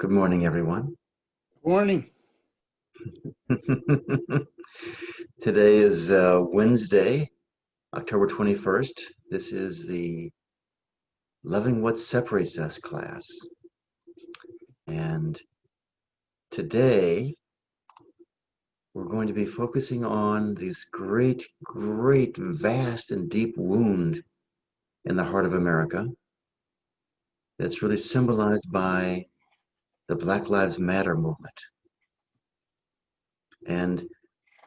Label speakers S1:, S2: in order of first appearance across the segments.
S1: Good morning, everyone.
S2: Morning.
S1: Today is Wednesday, October 21st. This is the Loving What Separates Us class. And today we're going to be focusing on this great, vast, and deep wound in the heart of America that's really symbolized by the Black Lives Matter movement. And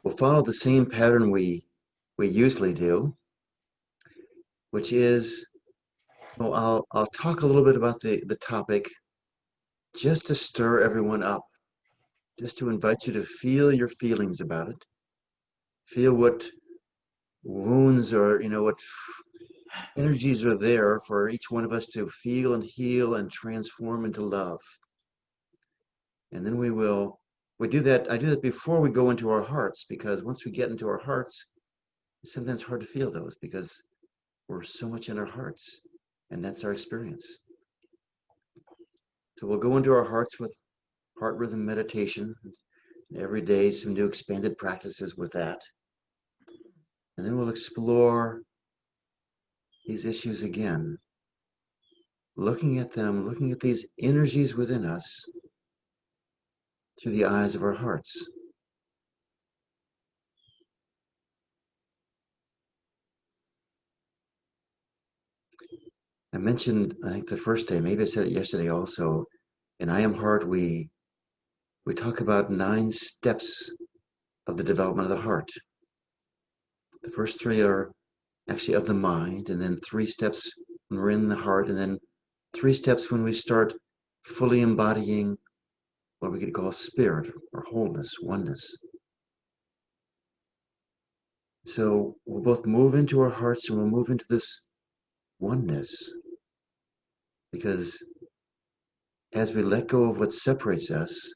S1: we'll follow the same pattern we usually do, which is, well, I'll talk a little bit about the topic just to stir everyone up, just to invite you to feel your feelings about it, feel what wounds or what energies are there for each one of us to feel and heal and transform into love. And then we do that. I do that before we go into our hearts, because once we get into our hearts, it's sometimes hard to feel those because we're so much in our hearts, and that's our experience. So we'll go into our hearts with heart rhythm meditation. Every day, some new expanded practices with that. And then we'll explore these issues again, looking at them, looking at these energies within us through the eyes of our hearts. I mentioned, I think the first day, maybe I said it yesterday also, in I Am Heart, we talk about 9 steps of the development of the heart. The first 3 are actually of the mind, and then 3 steps when we're in the heart, and then 3 steps when we start fully embodying what we could call spirit or wholeness, oneness. So we'll both move into our hearts and we'll move into this oneness, because as we let go of what separates us,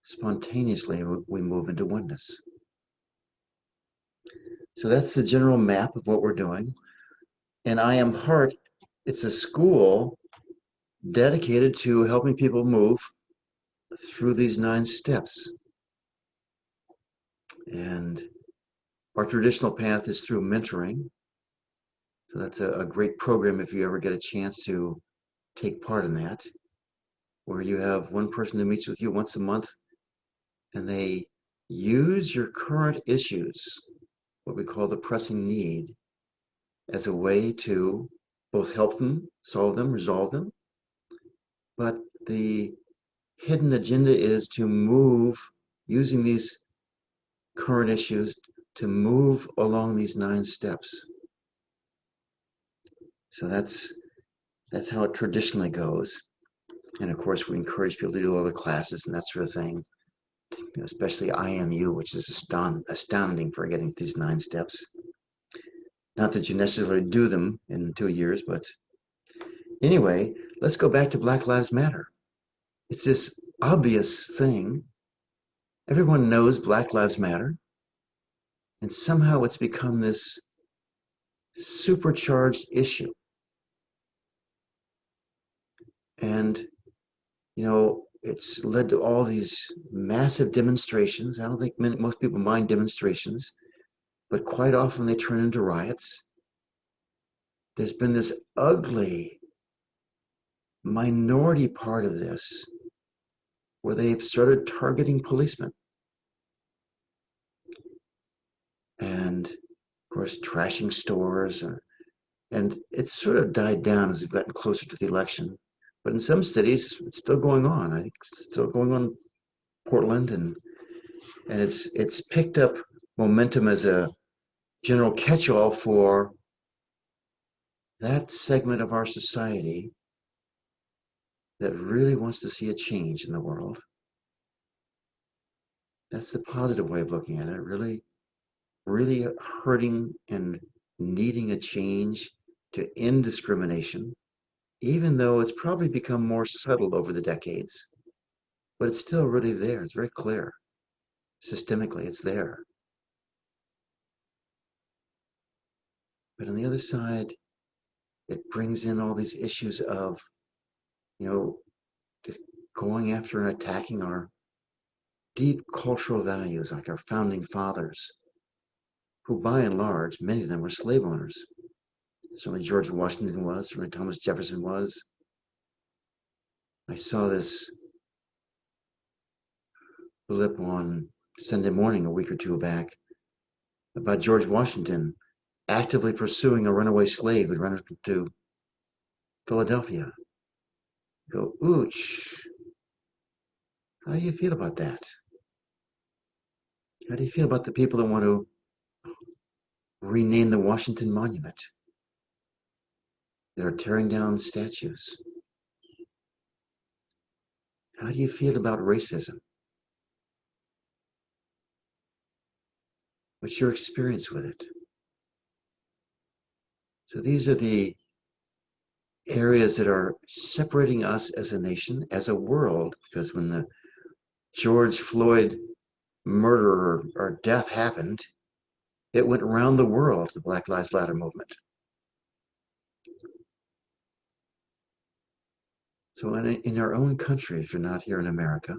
S1: spontaneously we move into oneness. So that's the general map of what we're doing. And I Am Heart, it's a school dedicated to helping people move through these 9 steps. And our traditional path is through mentoring. So that's a great program if you ever get a chance to take part in that, where you have one person who meets with you once a month and they use your current issues, what we call the pressing need, as a way to both help them solve them, resolve them. But the hidden agenda is to move using these current issues to move along these 9 steps. So that's how it traditionally goes. And of course, we encourage people to do all the classes and that sort of thing, especially IMU, which is astounding for getting these 9 steps. Not that you necessarily do them in 2 years, but anyway, let's go back to Black Lives Matter. It's this obvious thing. Everyone knows Black Lives Matter, and somehow it's become this supercharged issue. And it's led to all these massive demonstrations. I don't think most people mind demonstrations, but quite often they turn into riots. There's been this ugly minority part of this where they've started targeting policemen. And of course, trashing stores. And it's sort of died down as we've gotten closer to the election. But in some cities, it's still going on. I think it's still going on in Portland, and it's picked up momentum as a general catch-all for that segment of our society that really wants to see a change in the world. That's the positive way of looking at it. Really, really hurting and needing a change to end discrimination, even though it's probably become more subtle over the decades. But it's still really there. It's very clear. Systemically, it's there. But on the other side, it brings in all these issues of, you know, going after and attacking our deep cultural values, like our founding fathers, who by and large, many of them were slave owners. Certainly George Washington was, certainly Thomas Jefferson was. I saw this blip on Sunday morning a week or two back about George Washington actively pursuing a runaway slave who'd run to Philadelphia. Go, ooch. How do you feel about that? How do you feel about the people that want to rename the Washington Monument, that are tearing down statues? How do you feel about racism? What's your experience with it? So these are the areas that are separating us as a nation, as a world, because when the George Floyd murder or death happened, it went around the world, the Black Lives Matter movement. So in our own country, if you're not here in America,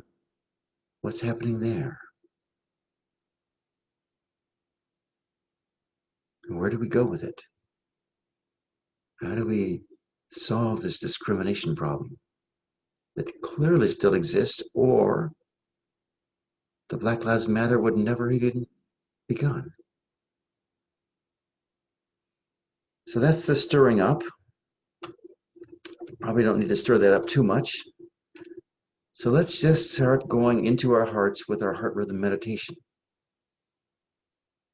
S1: what's happening there? And where do we go with it? How do we solve this discrimination problem that clearly still exists, or the Black Lives Matter would never even begun? So that's the stirring up. Probably don't need to stir that up too much. So let's just start going into our hearts with our heart rhythm meditation.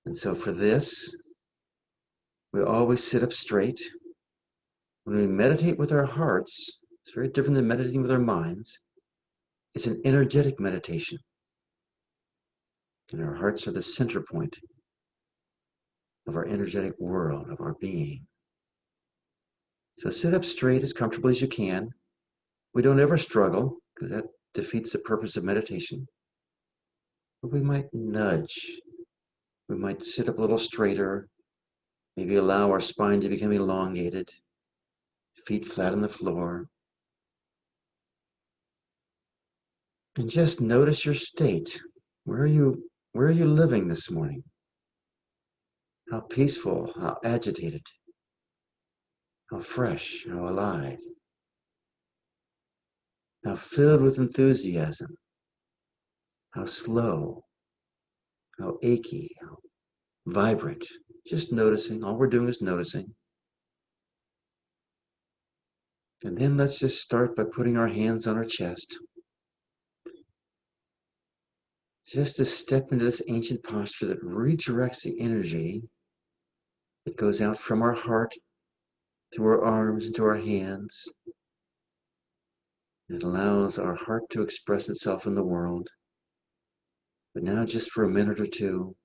S1: And so for this, we always sit up straight. When we meditate with our hearts, it's very different than meditating with our minds. It's an energetic meditation. And our hearts are the center point of our energetic world, of our being. So sit up straight as comfortably as you can. We don't ever struggle, because that defeats the purpose of meditation. But we might nudge. We might sit up a little straighter, maybe allow our spine to become elongated, feet flat on the floor. And just notice your state. Where are you living this morning? How peaceful, how agitated, how fresh, how alive, how filled with enthusiasm, how slow, how achy, how vibrant. Just noticing. All we're doing is noticing. And then let's just start by putting our hands on our chest. Just to step into this ancient posture that redirects the energy that goes out from our heart through our arms into our hands. It allows our heart to express itself in the world. But now, just for a minute or two,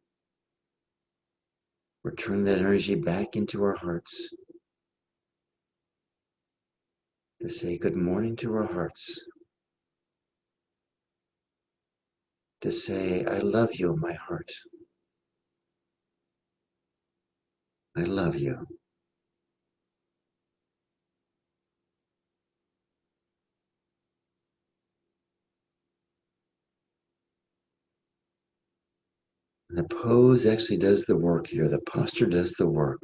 S1: we're turning that energy back into our hearts to say good morning to our hearts, to say, I love you, my heart. I love you. And the pose actually does the work here. The posture does the work.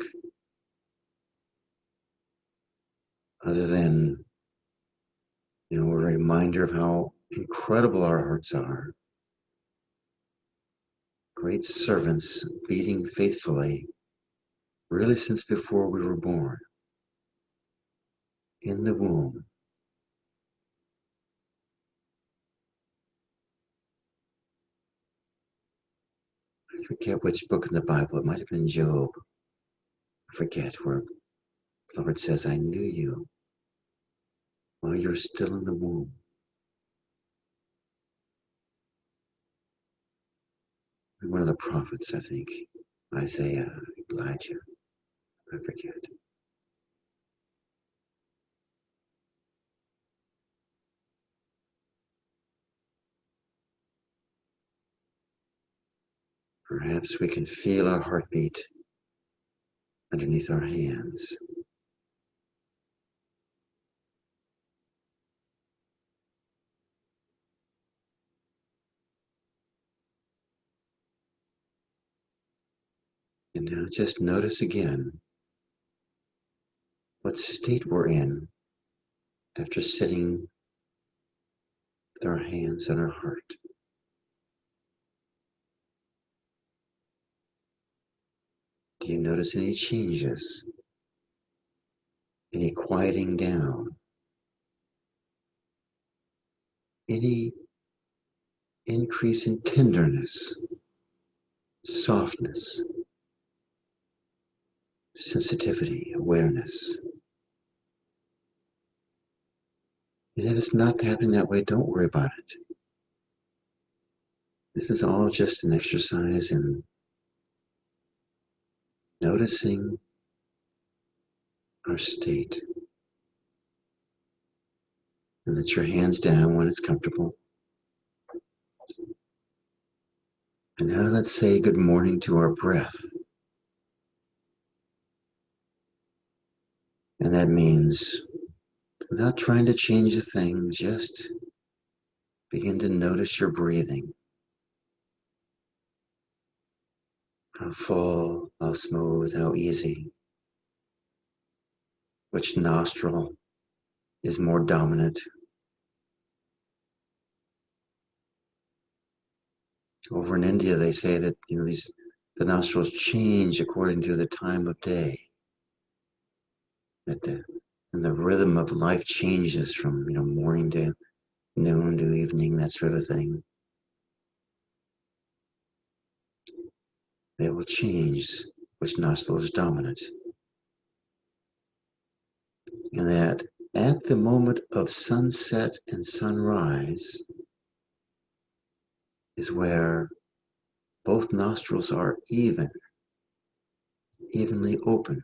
S1: Other than, a reminder of how incredible our hearts are. Great servants beating faithfully, really since before we were born, in the womb. I forget which book in the Bible, it might have been Job. I forget, where the Lord says, I knew you while you're still in the womb. One of the prophets, I think, Isaiah, Elijah, I forget. Perhaps we can feel our heartbeat underneath our hands. And now just notice again what state we're in after sitting with our hands on our heart. Do you notice any changes, any quieting down, any increase in tenderness, softness, sensitivity, awareness? And if it's not happening that way, don't worry about it. This is all just an exercise in noticing our state. And let your hands down when it's comfortable. And now let's say good morning to our breath. And that means, without trying to change a thing, just begin to notice your breathing. How full, how smooth, how easy. Which nostril is more dominant? Over in India, they say that the nostrils change according to the time of day. That the rhythm of life changes from morning to noon to evening, that sort of thing. They will change which nostril is dominant. And that at the moment of sunset and sunrise is where both nostrils are evenly open.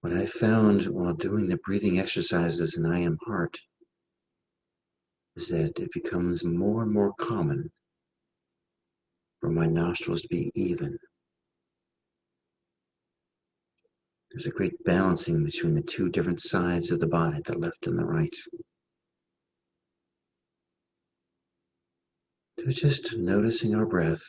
S1: What I found while doing the breathing exercises in I Am Heart is that it becomes more and more common for my nostrils to be even. There's a great balancing between the two different sides of the body, the left and the right. So just noticing our breath.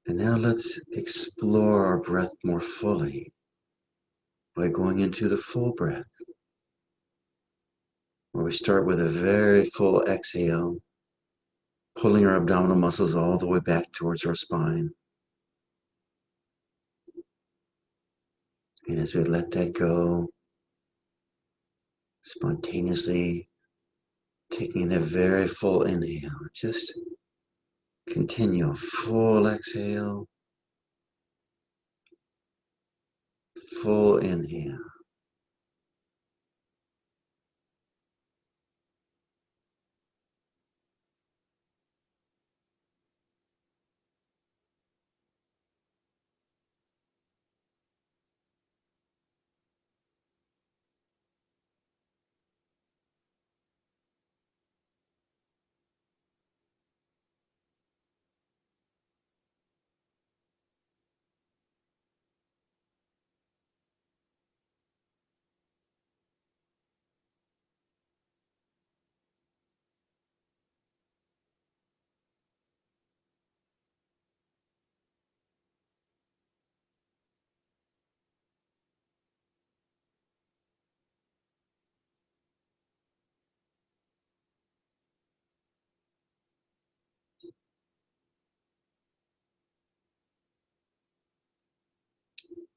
S1: And now let's explore our breath more fully by going into the full breath, where we start with a very full exhale, pulling our abdominal muscles all the way back towards our spine. And as we let that go, spontaneously taking a very full inhale, just continue, full exhale, full inhale.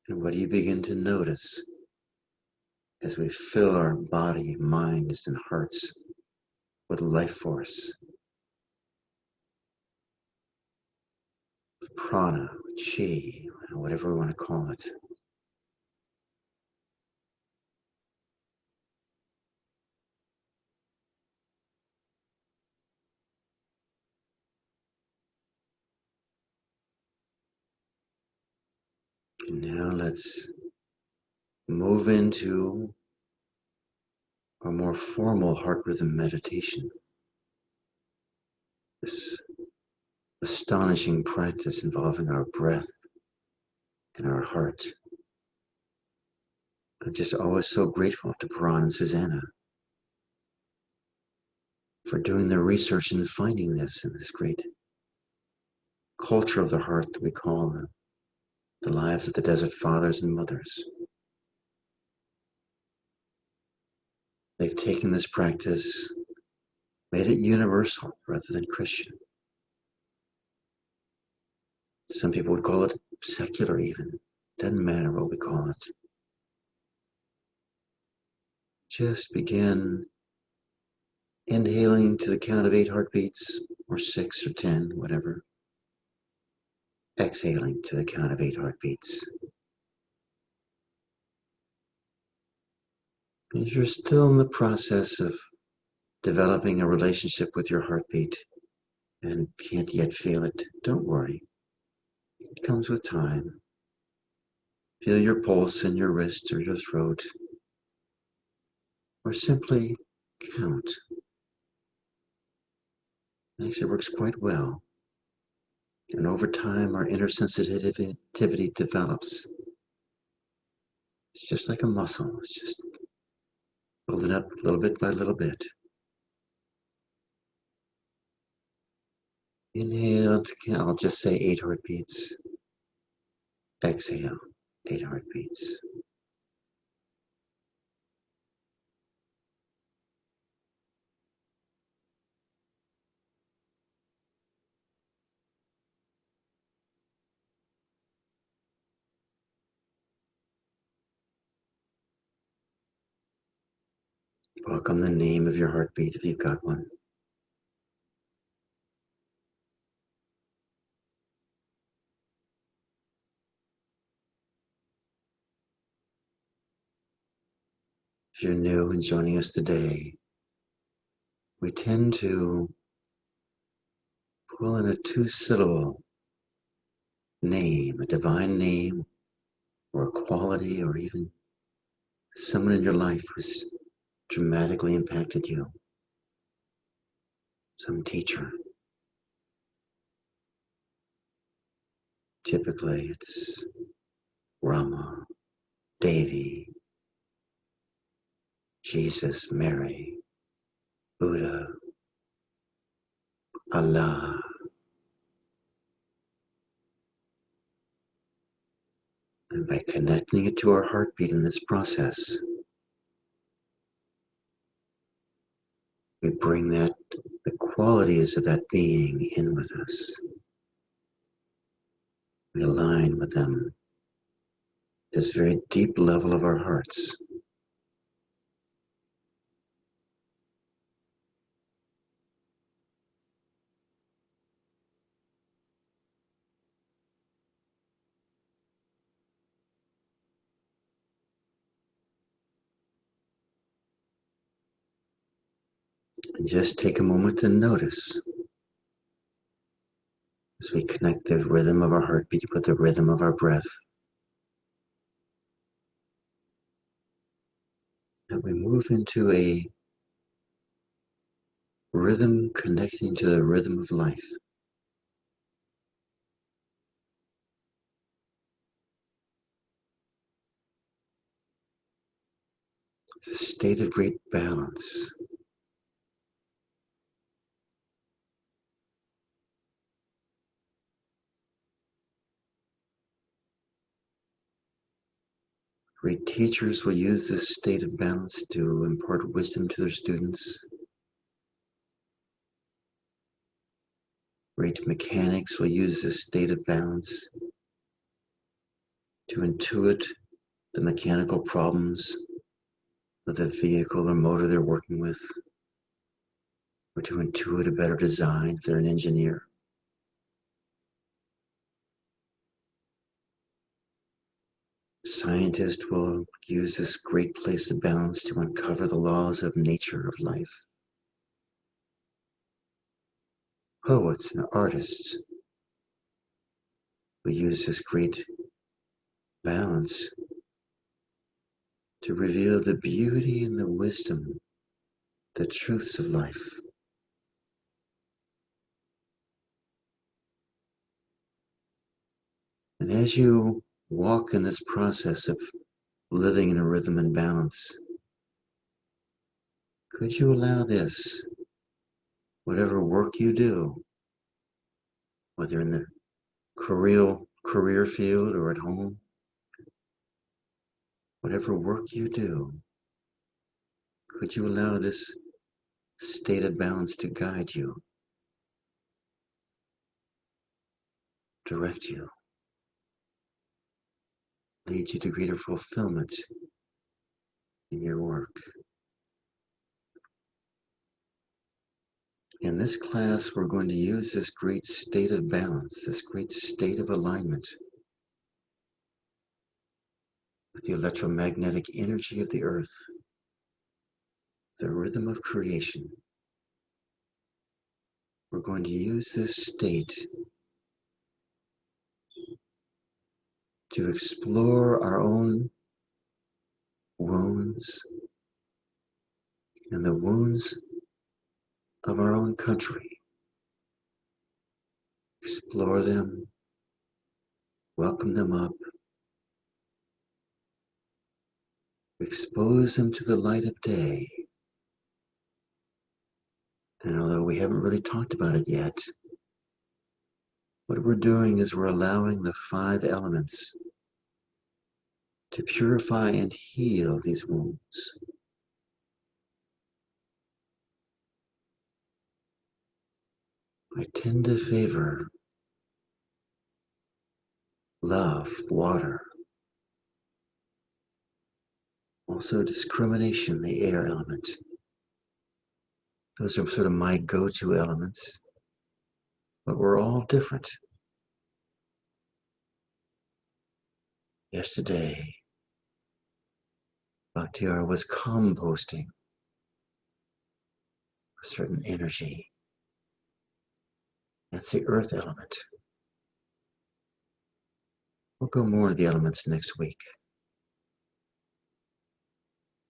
S1: And what do you begin to notice as we fill our body, minds, and hearts with life force, with prana, with chi, whatever we want to call it? And now let's move into a more formal heart rhythm meditation. This astonishing practice involving our breath and our heart. I'm just always so grateful to Paran and Susanna for doing their research and finding this in this great culture of the heart that we call the lives of the Desert Fathers and Mothers. They've taken this practice, made it universal rather than Christian. Some people would call it secular even. Doesn't matter what we call it. Just begin inhaling to the count of 8 heartbeats, or 6 or 10, whatever. Exhaling to the count of 8 heartbeats. If you're still in the process of developing a relationship with your heartbeat and can't yet feel it, don't worry. It comes with time. Feel your pulse in your wrist or your throat, or simply count. It actually works quite well. And over time, our inner sensitivity develops. It's just like a muscle. It's just building up little bit by little bit. Inhale, I'll just say 8 heartbeats. Exhale, 8 heartbeats. Welcome the name of your heartbeat if you've got one. If you're new and joining us today, we tend to pull in a 2-syllable name, a divine name, or a quality, or even someone in your life who's dramatically impacted you. Some teacher. Typically, it's Rama, Devi, Jesus, Mary, Buddha, Allah. And by connecting it to our heartbeat in this process, we bring the qualities of that being in with us. We align with them, this very deep level of our hearts. And just take a moment to notice as we connect the rhythm of our heartbeat with the rhythm of our breath, that we move into a rhythm connecting to the rhythm of life. It's a state of great balance. Great teachers will use this state of balance to impart wisdom to their students. Great mechanics will use this state of balance to intuit the mechanical problems of the vehicle or motor they're working with, or to intuit a better design if they're an engineer. Scientists will use this great place of balance to uncover the laws of nature, of life. Poets and artists will use this great balance to reveal the beauty and the wisdom the truths of life. And as you walk in this process of living in a rhythm and balance, could you allow this, whatever work you do, whether in the career field or at home, whatever work you do, could you allow this state of balance to guide you, direct you, lead you to greater fulfillment in your work? In this class, we're going to use this great state of balance, this great state of alignment with the electromagnetic energy of the earth, the rhythm of creation. We're going to use this state to explore our own wounds and the wounds of our own country. Explore them, welcome them up, expose them to the light of day. And although we haven't really talked about it yet, what we're doing is we're allowing the 5 elements to purify and heal these wounds. I tend to favor love, water, also discrimination, the air element. Those are sort of my go-to elements, but we're all different. Yesterday, Bakhtiar was composting a certain energy. That's the earth element. We'll go more into the elements next week.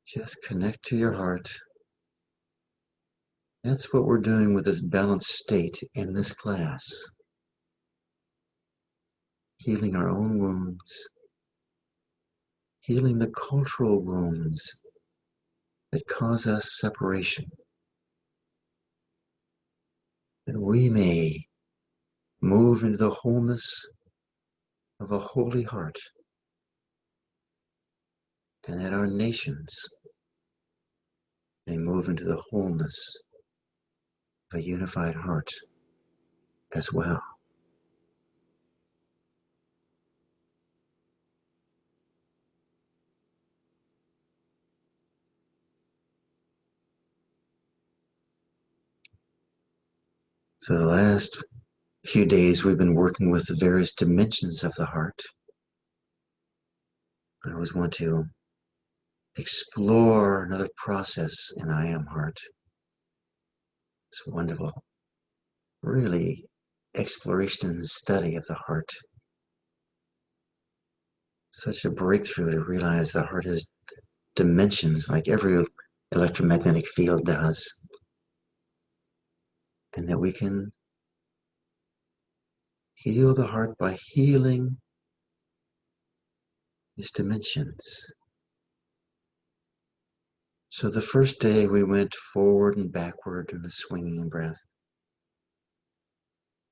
S1: Just connect to your heart. That's what we're doing with this balanced state in this class. Healing our own wounds, healing the cultural wounds that cause us separation. That we may move into the wholeness of a holy heart, and that our nations may move into the wholeness of a unified heart as well. So the last few days we've been working with the various dimensions of the heart. I always want to explore another process in I Am Heart. It's wonderful, really, exploration and study of the heart. Such a breakthrough to realize the heart has dimensions like every electromagnetic field does, and that we can heal the heart by healing its dimensions. So the first day we went forward and backward in the swinging breath,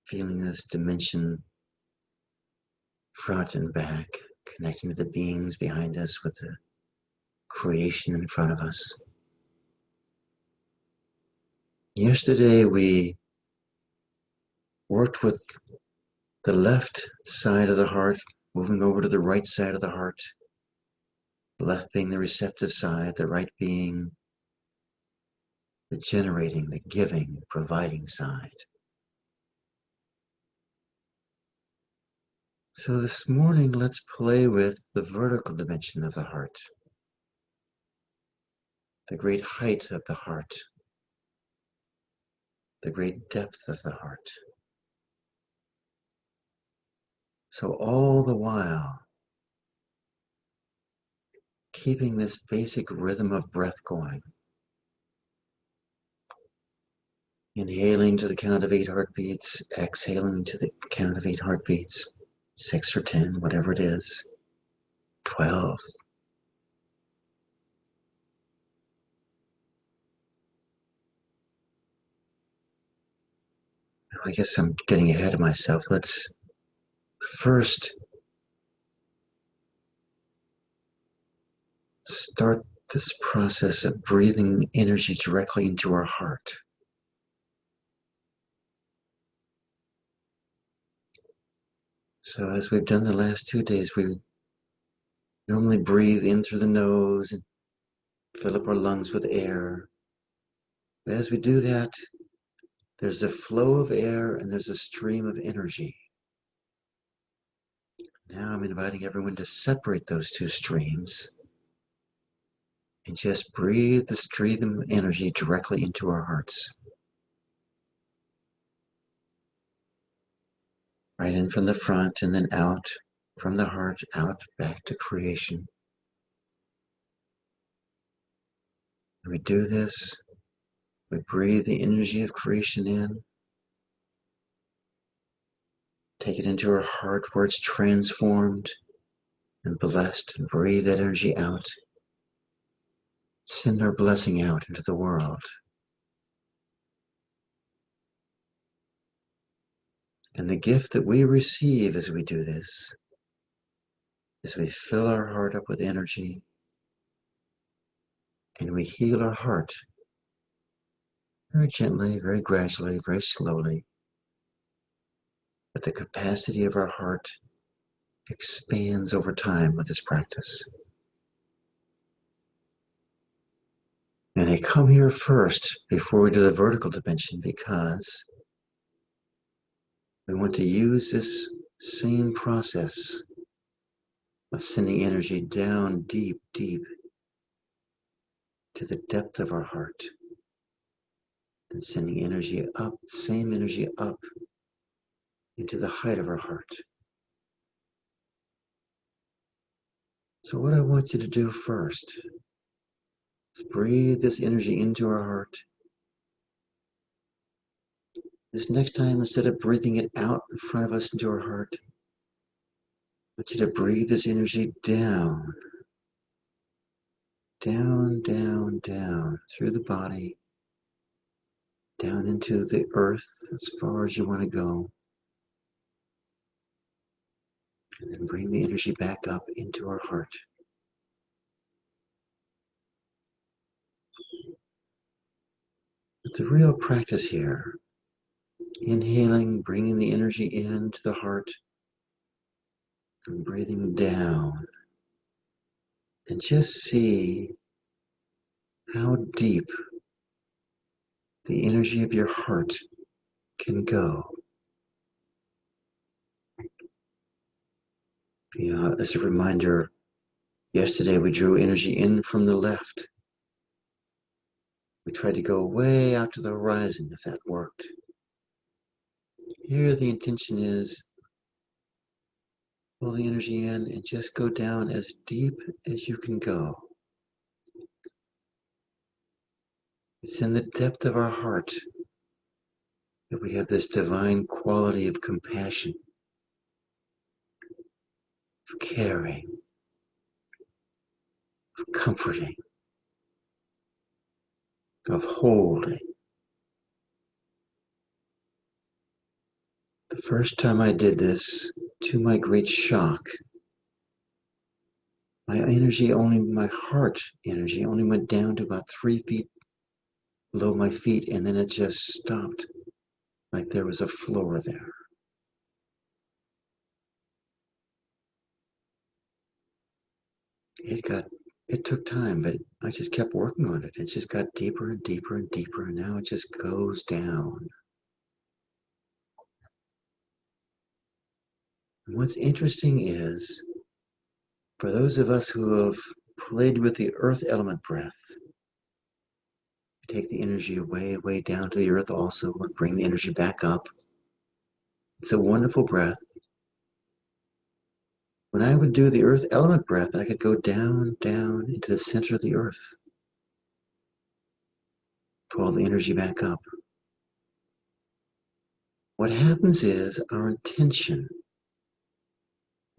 S1: feeling this dimension front and back, connecting to the beings behind us with the creation in front of us. Yesterday we worked with the left side of the heart, moving over to the right side of the heart, the left being the receptive side, the right being the generating, the giving, providing side. So this morning, let's play with the vertical dimension of the heart, the great height of the heart, the great depth of the heart. So all the while, keeping this basic rhythm of breath going, Inhaling to the count of 8 heartbeats, exhaling to the count of 8 heartbeats, 6 or 10, whatever it is, 12. I guess I'm getting ahead of myself. Let's first start this process of breathing energy directly into our heart. So as we've done the last 2 days, we normally breathe in through the nose and fill up our lungs with air. But as we do that, there's a flow of air and there's a stream of energy. Now I'm inviting everyone to separate those two streams and just breathe the stream of energy directly into our hearts. Right in from the front and then out from the heart, out back to creation. When we do this, we breathe the energy of creation in, take it into our heart where it's transformed and blessed, and breathe that energy out. Send our blessing out into the world. And the gift that we receive as we do this is we fill our heart up with energy and we heal our heart very gently, very gradually, very slowly. But the capacity of our heart expands over time with this practice. And I come here first before we do the vertical dimension because we want to use this same process of sending energy down deep, deep to the depth of our heart and sending energy up, same energy up into the height of our heart. So what I want you to do first is breathe this energy into our heart. This next time, instead of breathing it out in front of us into our heart, I want you to breathe this energy down, down, down, down through the body, down into the earth as far as you want to go. And then bring the energy back up into our heart. But the real practice here, inhaling, bringing the energy into the heart, and breathing down. And just see how deep the energy of your heart can go. You know, as a reminder, yesterday we drew energy in from the left. We tried to go way out to the horizon if that worked. Here the intention is pull the energy in and just go down as deep as you can go. It's in the depth of our heart that we have this divine quality of compassion, of caring, of comforting, of holding. The first time I did this, to my great shock, my energy only, my heart energy only went down to about 3 feet below my feet, and then it just stopped like there was a floor there. It took time, but I just kept working on it. It just got deeper and deeper and deeper, and now it just goes down. And what's interesting is, for those of us who have played with the earth element breath, take the energy way, way down to the earth also and bring the energy back up. It's a wonderful breath. When I would do the earth element breath, I could go down, down into the center of the earth. Pull the energy back up. what happens is our intention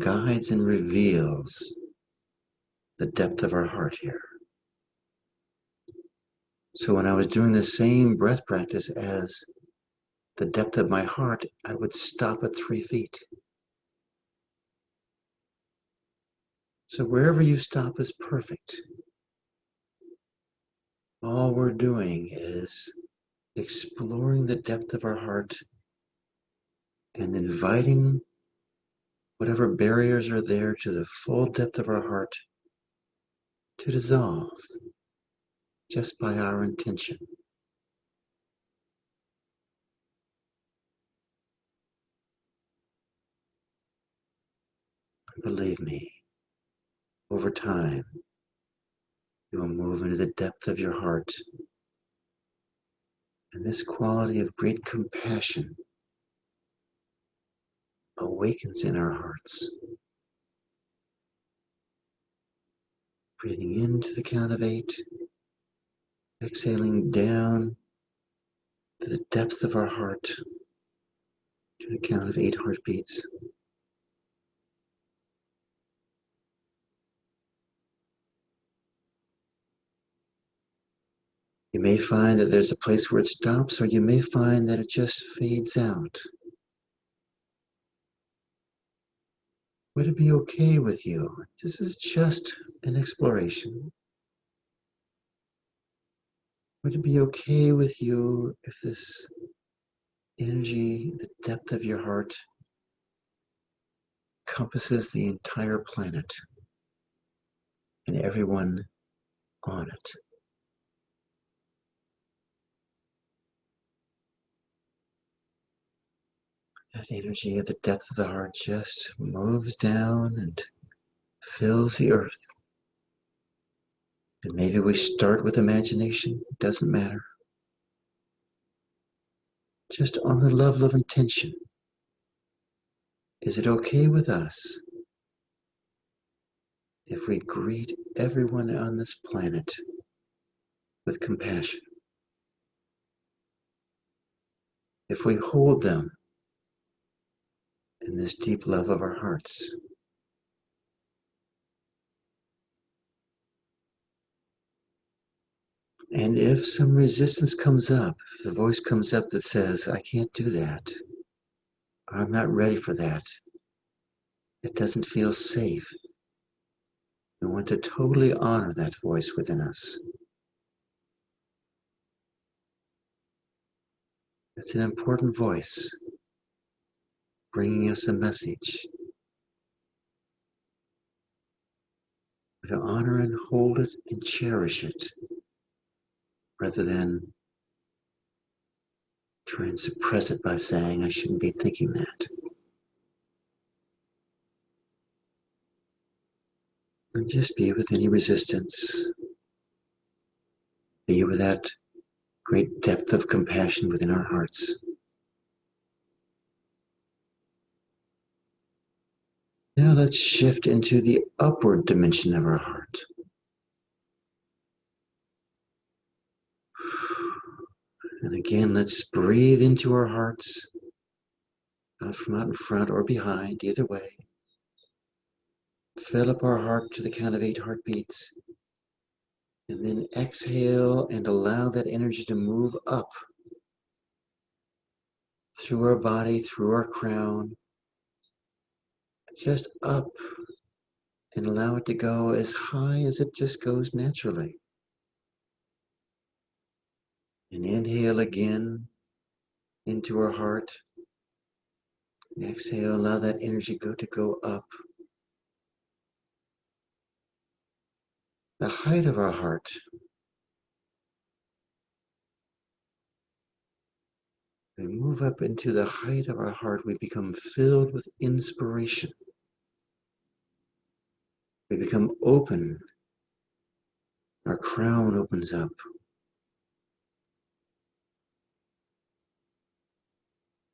S1: guides and reveals the depth of our heart here. So when I was doing the same breath practice as the depth of my heart, I would stop at 3 feet. So wherever you stop is perfect. All we're doing is exploring the depth of our heart and inviting whatever barriers are there to the full depth of our heart to dissolve just by our intention. Believe me, over time, you will move into the depth of your heart, and this quality of great compassion awakens in our hearts. Breathing into the count of 8, exhaling down to the depth of our heart to the count of 8 heartbeats. You may find that there's a place where it stops, or you may find that it just fades out. Would it be okay with you? This is just an exploration. Would it be okay with you if this energy, the depth of your heart, encompasses the entire planet and everyone on it? That energy at the depth of the heart just moves down and fills the earth. And maybe we start with imagination, it doesn't matter. Just on the level of intention. Is it okay with us if we greet everyone on this planet with compassion? If we hold them in this deep love of our hearts? And if some resistance comes up, if the voice comes up that says, I can't do that, or I'm not ready for that, it doesn't feel safe, we want to totally honor that voice within us. It's an important voice, bringing us a message. To honor and hold it and cherish it, rather than try and suppress it by saying, I shouldn't be thinking that. And just be with any resistance. Be with that great depth of compassion within our hearts. Now let's shift into the upward dimension of our heart. And again, let's breathe into our hearts, not from out in front or behind, either way. Fill up our heart to the count of 8 heartbeats. And then exhale and allow that energy to move up through our body, through our crown, just up, and allow it to go as high as it just goes naturally. And inhale again into our heart. And exhale, allow that energy to go up. The height of our heart. We move up into the height of our heart. We become filled with inspiration. We become open. Our crown opens up.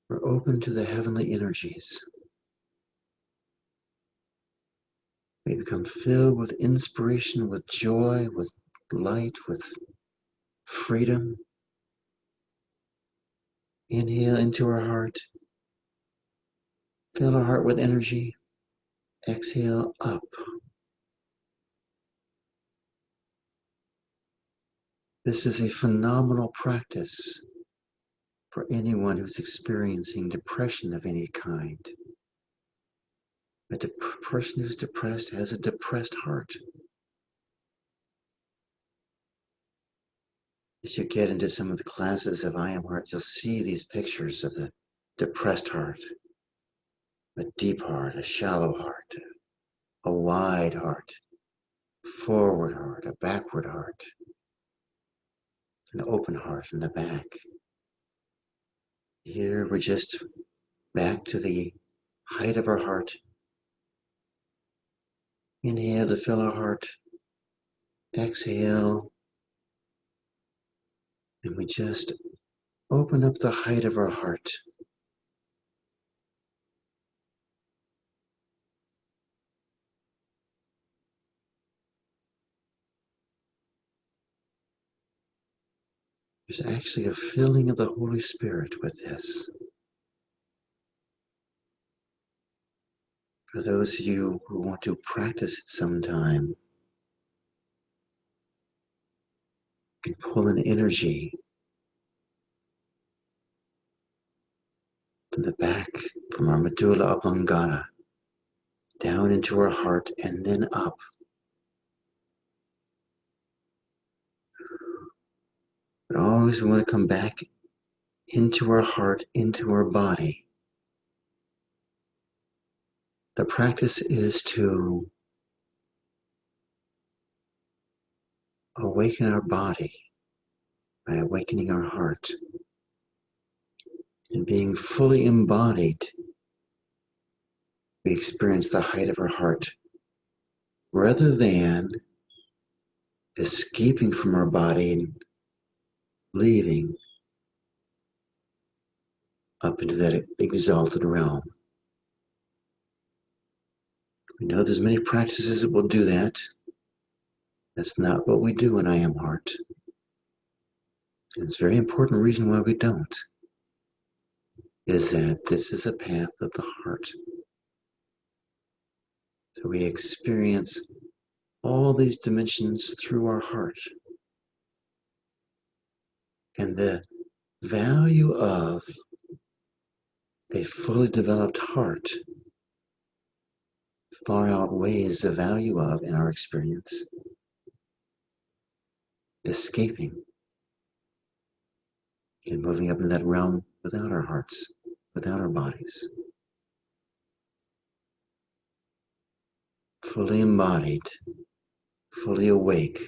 S1: We're open to the heavenly energies. We become filled with inspiration, with joy, with light, with freedom. Inhale into our heart. Fill our heart with energy. Exhale up. This is a phenomenal practice for anyone who's experiencing depression of any kind. A person who's depressed has a depressed heart. As you get into some of the classes of I Am Heart, you'll see these pictures of the depressed heart, a deep heart, a shallow heart, a wide heart, forward heart, a backward heart, an open heart in the back. Here we're just back to the height of our heart. Inhale to fill our heart. Exhale. And we just open up the height of our heart. There's actually a filling of the Holy Spirit with this. For those of you who want to practice it sometime, you can pull an energy from the back, from our medulla oblongata, down into our heart and then up. But always we want to come back into our heart, into our body. The practice is to awaken our body by awakening our heart. And being fully embodied, we experience the height of our heart rather than escaping from our body and leaving up into that exalted realm. We know there's many practices that will do that. That's not what we do in I Am Heart. And it's a very important reason why we don't, is that this is a path of the heart. So we experience all these dimensions through our heart. And the value of a fully developed heart far outweighs the value of, in our experience, escaping and moving up in that realm without our hearts, without our bodies. Fully embodied, fully awake.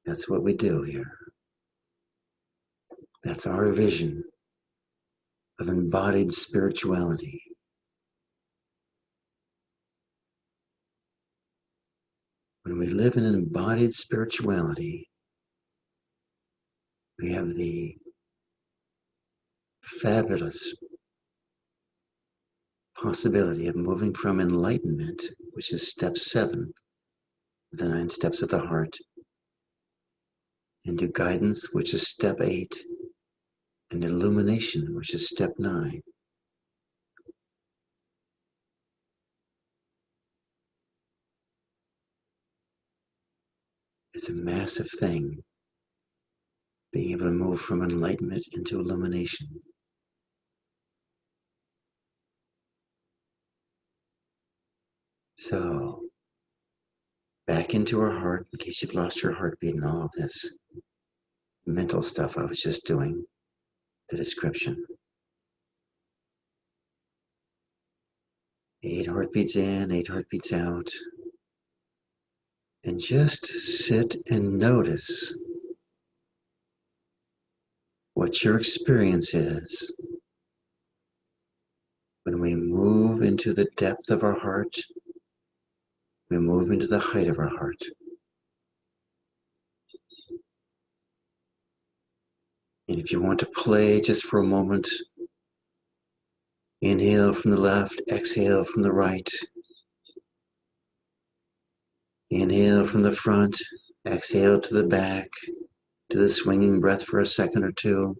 S1: That's what we do here. That's our vision of embodied spirituality. When we live in an embodied spirituality, we have the fabulous possibility of moving from enlightenment, which is step 7, the 9 steps of the heart, into guidance, which is step 8, and illumination, which is step 9. It's a massive thing, being able to move from enlightenment into illumination. So, back into our heart, in case you've lost your heartbeat and all of this mental stuff I was just doing, the description. 8 heartbeats in, 8 heartbeats out. And just sit and notice what your experience is when we move into the depth of our heart, we move into the height of our heart. And if you want to play just for a moment, inhale from the left, exhale from the right. Inhale from the front, exhale to the back, do the swinging breath for a second or two.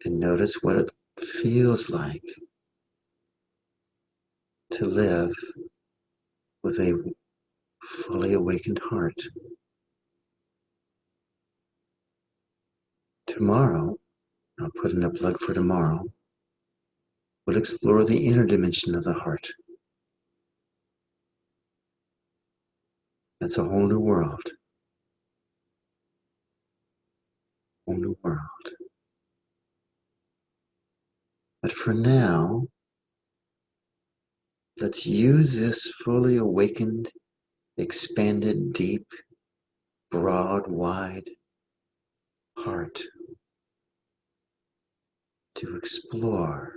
S1: And notice what it feels like to live with a fully awakened heart. Tomorrow, I'll put in a plug for tomorrow, we'll explore the inner dimension of the heart. That's a whole new world. Whole new world. But for now, let's use this fully awakened, expanded, deep, broad, wide heart to explore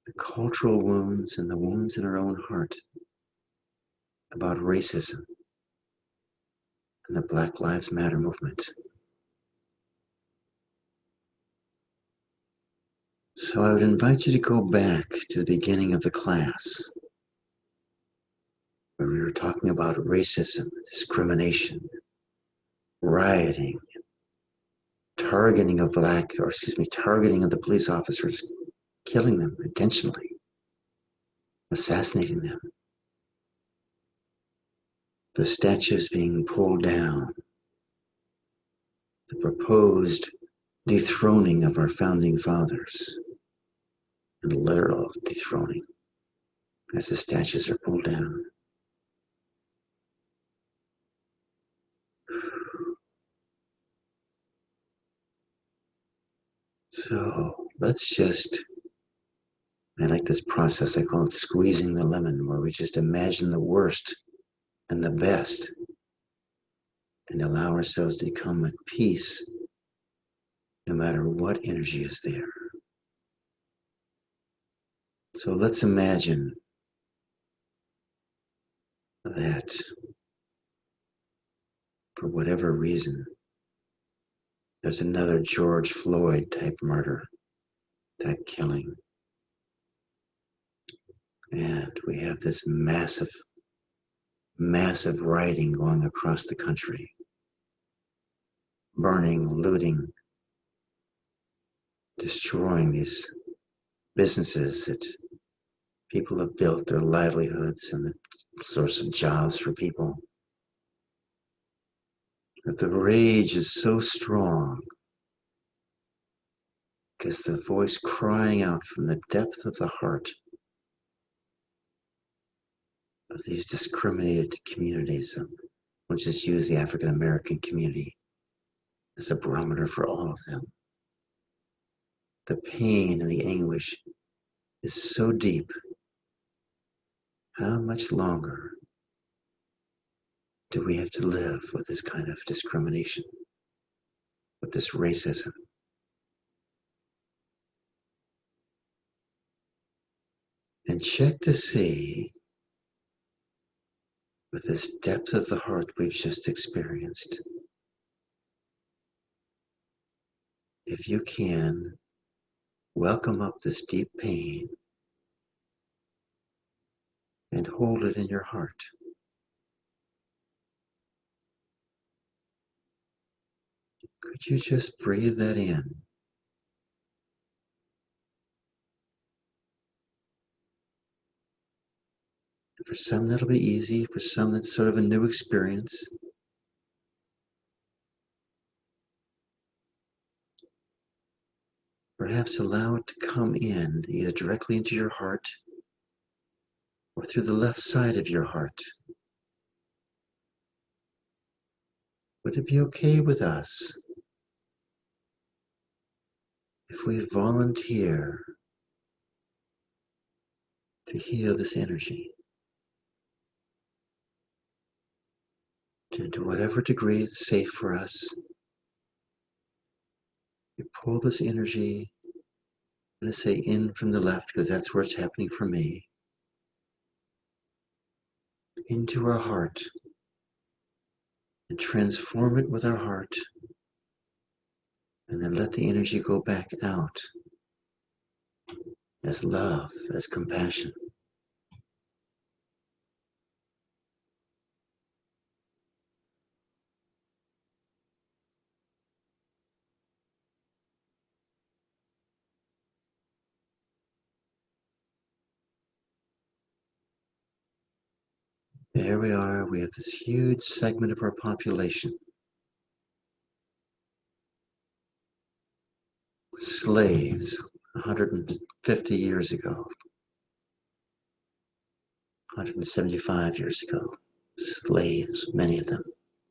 S1: the cultural wounds and the wounds in our own heart about racism and the Black Lives Matter movement. So I would invite you to go back to the beginning of the class where we were talking about racism, discrimination, rioting, targeting of the police officers, killing them intentionally, assassinating them, the statues being pulled down, the proposed dethroning of our founding fathers, and literal dethroning as the statues are pulled down. So I like this process, I call it squeezing the lemon, where we just imagine the worst and the best and allow ourselves to become at peace no matter what energy is there. So let's imagine that for whatever reason, there's another George Floyd type murder, type killing. And we have this massive rioting going across the country, burning, looting, destroying these businesses that people have built their livelihoods and the source of jobs for people. But the rage is so strong because the voice crying out from the depth of the heart of these discriminated communities, we'll just use the African American community as a barometer for all of them. The pain and the anguish is so deep. How much longer do we have to live with this kind of discrimination, with this racism? And check to see, with this depth of the heart we've just experienced, if you can welcome up this deep pain and hold it in your heart. Could you just breathe that in? For some, that'll be easy. For some, that's sort of a new experience. Perhaps allow it to come in, either directly into your heart or through the left side of your heart. Would it be okay with us if we volunteer to heal this energy? To whatever degree it's safe for us, we pull this energy, I'm going to say in from the left because that's where it's happening for me, into our heart and transform it with our heart, and then let the energy go back out as love, as compassion. There we are. We have this huge segment of our population. Slaves 150 years ago, 175 years ago. Slaves, many of them,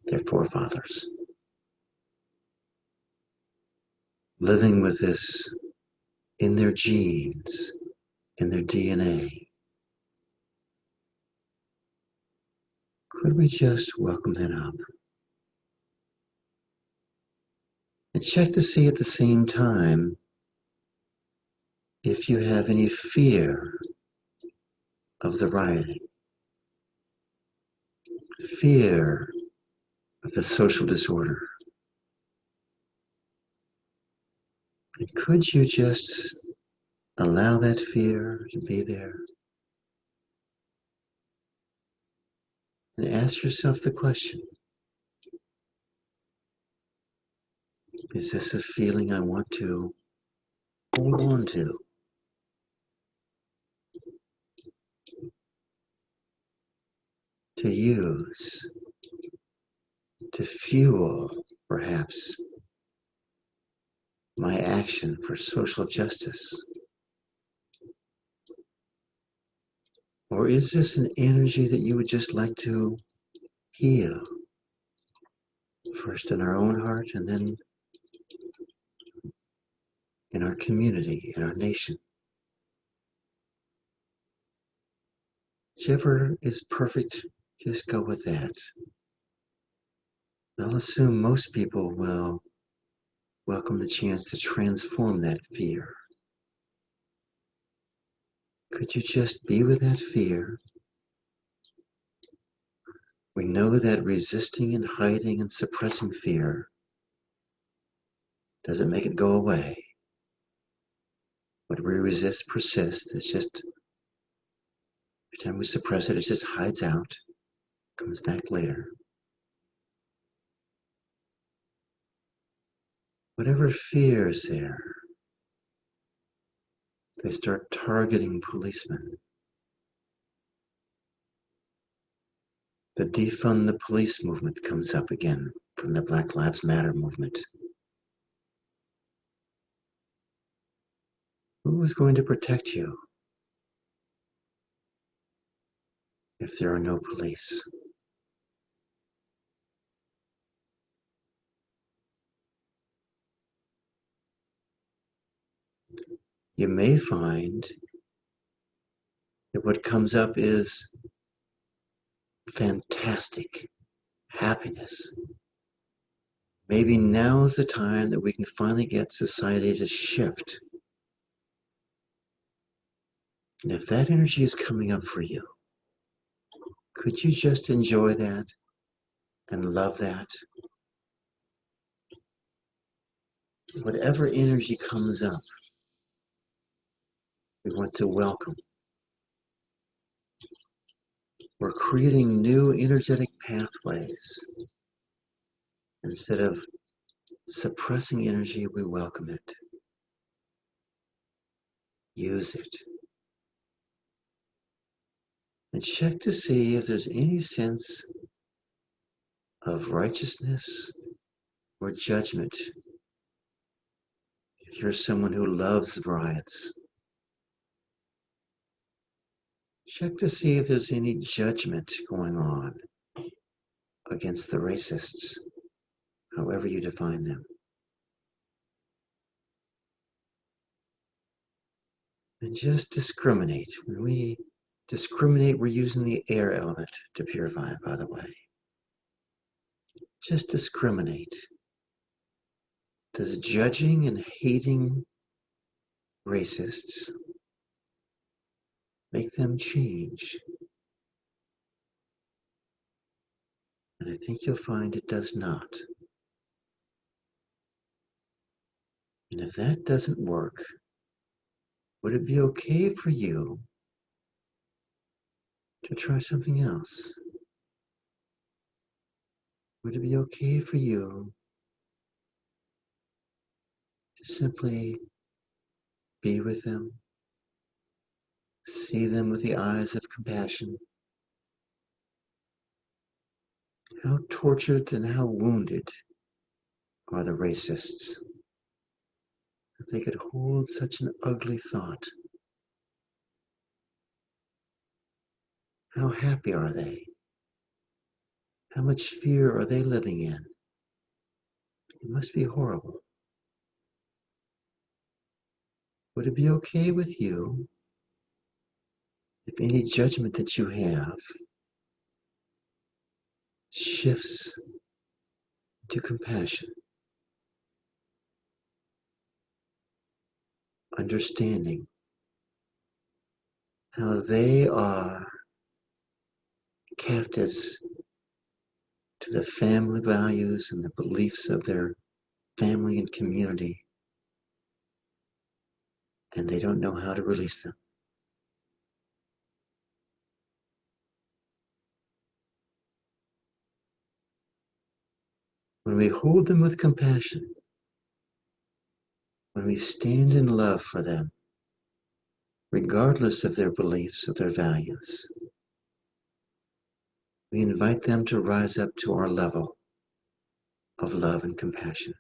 S1: their forefathers. Living with this in their genes, in their DNA. Could we just welcome that up? And check to see at the same time if you have any fear of the rioting, fear of the social disorder. And could you just allow that fear to be there? And ask yourself the question, is this a feeling I want to hold on to use, to fuel, perhaps, my action for social justice? Or is this an energy that you would just like to heal, first in our own heart and then in our community, in our nation? Whichever is perfect, just go with that. I'll assume most people will welcome the chance to transform that fear. Could you just be with that fear? We know that resisting and hiding and suppressing fear doesn't make it go away. What we resist persists. It's just, every time we suppress it, it just hides out, comes back later. Whatever fear is there, they start targeting policemen. The defund the police movement comes up again from the Black Lives Matter movement. Who is going to protect you if there are no police? You may find that what comes up is fantastic happiness. Maybe now is the time that we can finally get society to shift. And if that energy is coming up for you, could you just enjoy that and love that? Whatever energy comes up, we want to welcome. We're creating new energetic pathways. Instead of suppressing energy, we welcome it. Use it. And check to see if there's any sense of righteousness or judgment. If you're someone who loves riots, check to see if there's any judgment going on against the racists, however you define them. And just discriminate. When we discriminate, we're using the air element to purify, by the way. Just discriminate. Does judging and hating racists make them change? And I think you'll find it does not. And if that doesn't work, would it be okay for you to try something else? Would it be okay for you to simply be with them, see them with the eyes of compassion, How tortured and how wounded are the racists that they could hold such an ugly thought? How happy are they? How much fear are they living in? It must be horrible. Would it be okay with you if any judgment that you have shifts to compassion, understanding how they are captives to the family values and the beliefs of their family and community, and they don't know how to release them? When we hold them with compassion, when we stand in love for them, regardless of their beliefs, of their values, we invite them to rise up to our level of love and compassion.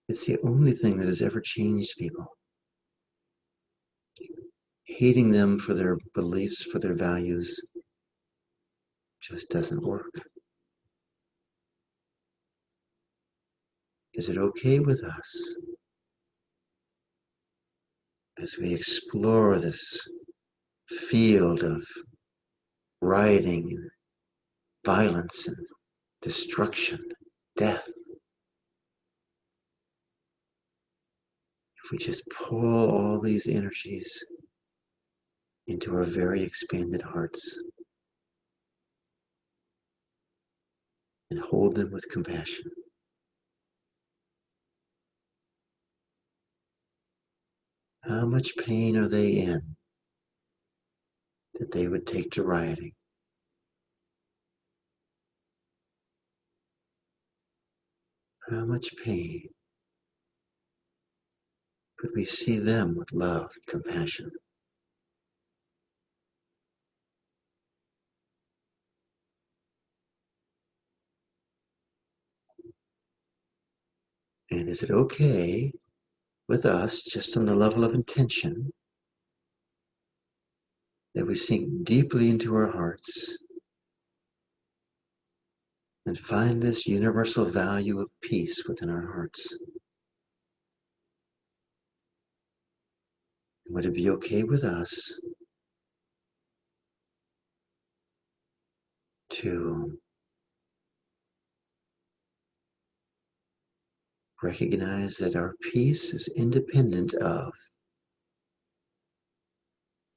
S1: It's the only thing that has ever changed people. Hating them for their beliefs, for their values, just doesn't work. Is it okay with us as we explore this field of rioting and violence and destruction, death? If we just pull all these energies into our very expanded hearts and hold them with compassion. How much pain are they in that they would take to rioting? How much pain could we see them with love and compassion? And is it okay with us, just on the level of intention, that we sink deeply into our hearts and find this universal value of peace within our hearts? Would it be okay with us to recognize that our peace is independent of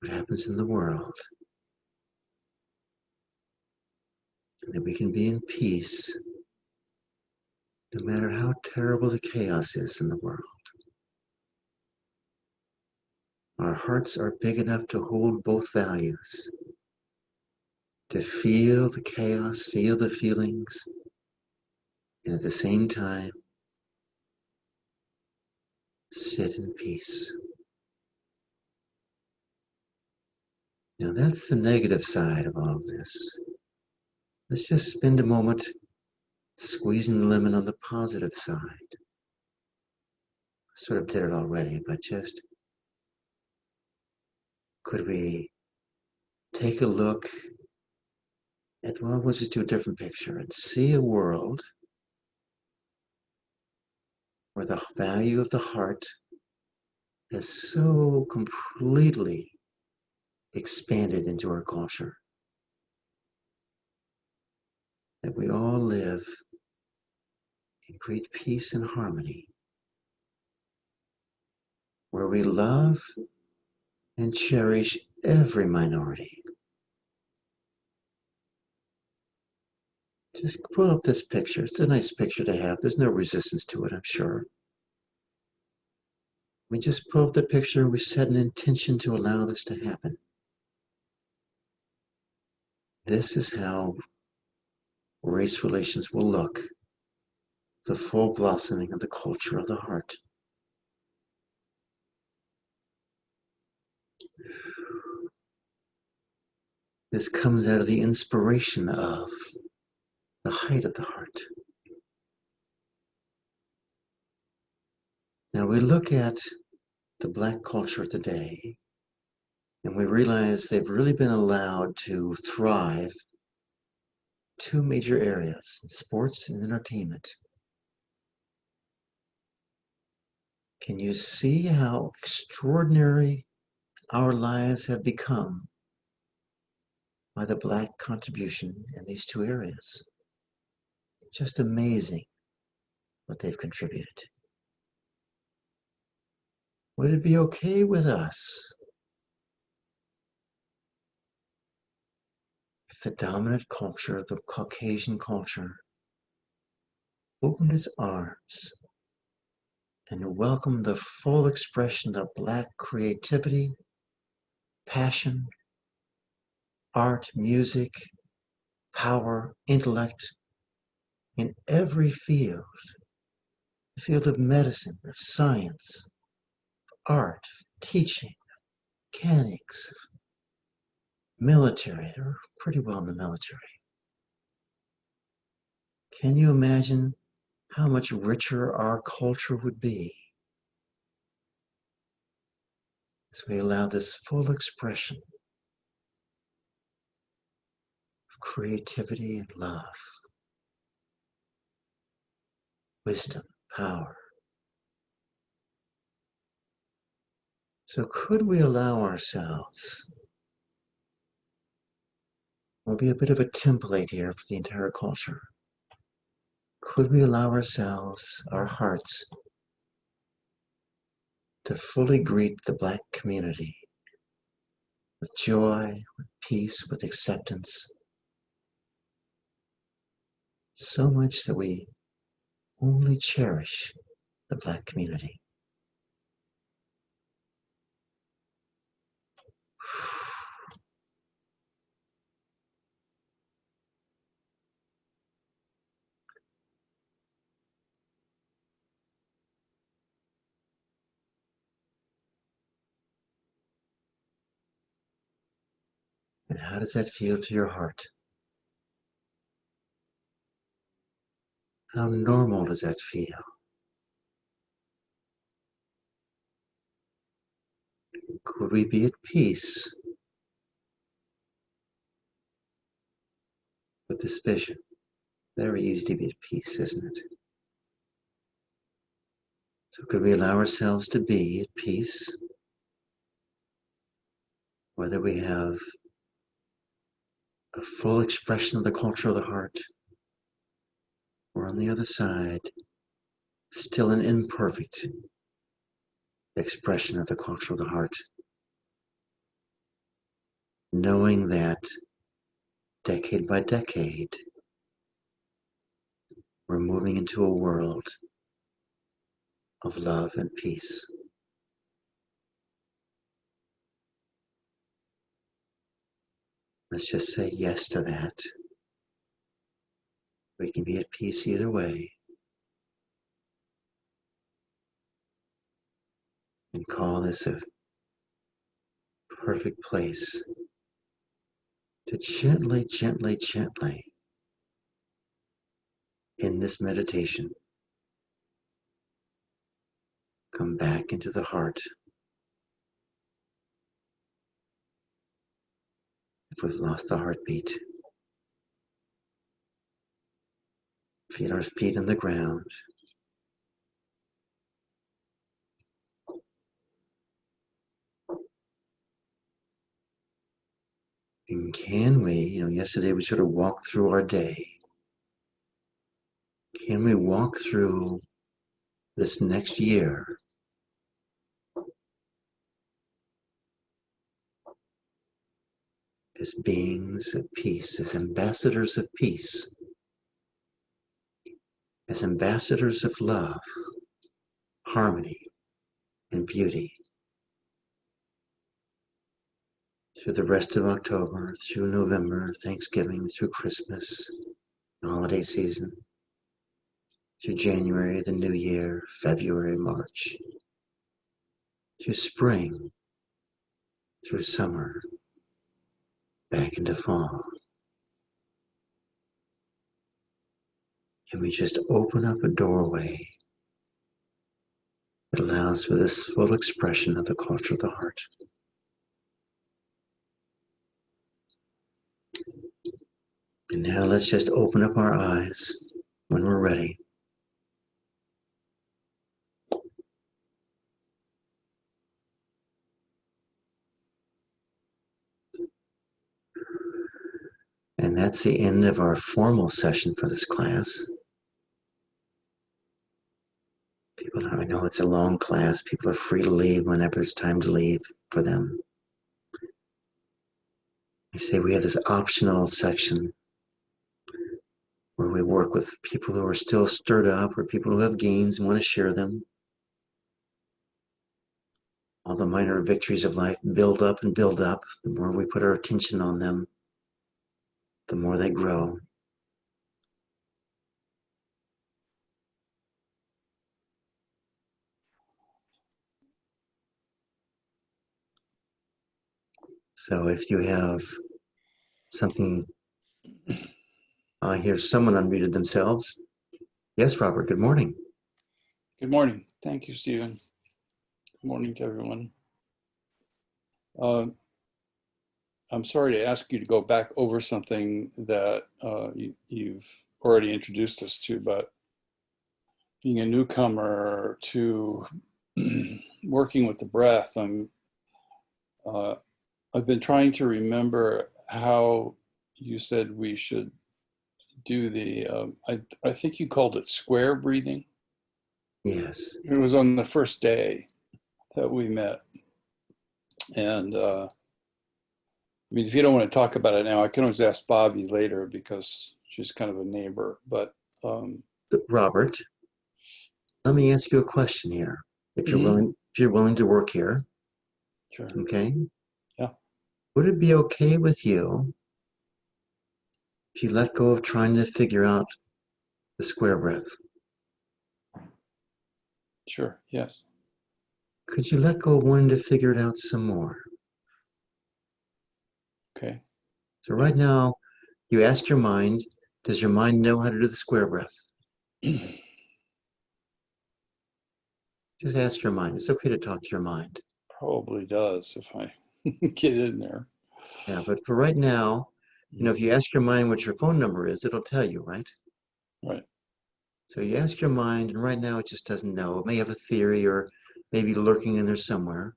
S1: what happens in the world, and that we can be in peace no matter how terrible the chaos is in the world? Our hearts are big enough to hold both values, to feel the chaos, feel the feelings, and at the same time, sit in peace. Now that's the negative side of all of this. Let's just spend a moment squeezing the lemon on the positive side. I sort of did it already, but just could we take a look at, well, we'll just do a different picture and see a world where the value of the heart is so completely expanded into our culture that we all live in great peace and harmony, where we love and cherish every minority. Just pull up this picture. It's a nice picture to have. There's no resistance to it, I'm sure. We just pull up the picture and we set an intention to allow this to happen. This is how race relations will look, the full blossoming of the culture of the heart. This comes out of the inspiration of the height of the heart. Now we look at the Black culture today, and we realize they've really been allowed to thrive two major areas, sports and entertainment. Can you see how extraordinary our lives have become by the Black contribution in these two areas? Just amazing what they've contributed. Would it be okay with us if the dominant culture, the Caucasian culture, opened its arms and welcomed the full expression of Black creativity, passion, art, music, power, intellect in every field? The field of medicine, of science, art, teaching, mechanics, military. They're pretty well in the military. Can you imagine how much richer our culture would be as we allow this full expression of creativity and love, wisdom, power? So could we allow ourselves, we'll be a bit of a template here for the entire culture, could we allow ourselves, our hearts, to fully greet the Black community with joy, with peace, with acceptance, so much that we only cherish the Black community? And how does that feel to your heart? How normal does that feel? Could we be at peace with this vision? Very easy to be at peace, isn't it? So could we allow ourselves to be at peace, whether we have a full expression of the culture of the heart, or on the other side, still an imperfect expression of the culture of the heart, knowing that decade by decade, we're moving into a world of love and peace. Let's just say yes to that. We can be at peace either way, and call this a perfect place to gently, gently, gently, in this meditation, come back into the heart. If we've lost the heartbeat, feel our feet on the ground. And can we, yesterday we sort of walked through our day. Can we walk through this next year as beings of peace, as ambassadors of peace, as ambassadors of love, harmony, and beauty through the rest of October, through November, Thanksgiving, through Christmas, holiday season, through January, the new year, February, March, through spring, through summer, back into fall. And we just open up a doorway that allows for this full expression of the culture of the heart. And now let's just open up our eyes when we're ready. And that's the end of our formal session for this class. I know it's a long class. People are free to leave whenever it's time to leave for them. I say we have this optional section where we work with people who are still stirred up or people who have gains and want to share them. All the minor victories of life build up and build up. The more we put our attention on them, the more they grow. So if you have something, I hear someone unmuted themselves. Yes, Robert, good morning.
S2: Good morning. Thank you, Stephen. Good morning to everyone. I'm sorry to ask you to go back over something that you've already introduced us to, but being a newcomer to working with the breath, I've been trying to remember how you said we should do the, I think you called it square breathing.
S1: Yes.
S2: It was on the first day that we met. And I mean, if you don't want to talk about it now, I can always ask Bobby later because she's kind of a neighbor. But
S1: Robert, let me ask you a question here. If you're willing to work here,
S2: sure.
S1: Okay.
S2: Yeah.
S1: Would it be okay with you if you let go of trying to figure out the square breath?
S2: Sure. Yes.
S1: Could you let go of wanting to figure it out some more?
S2: Okay.
S1: So right now, you ask your mind, does your mind know how to do the square breath? Just ask your mind. It's okay to talk to your mind.
S2: Probably does if I get in there.
S1: Yeah, but for right now, if you ask your mind what your phone number is, it'll tell you, right?
S2: Right.
S1: So you ask your mind, and right now it just doesn't know. It may have a theory or maybe lurking in there somewhere.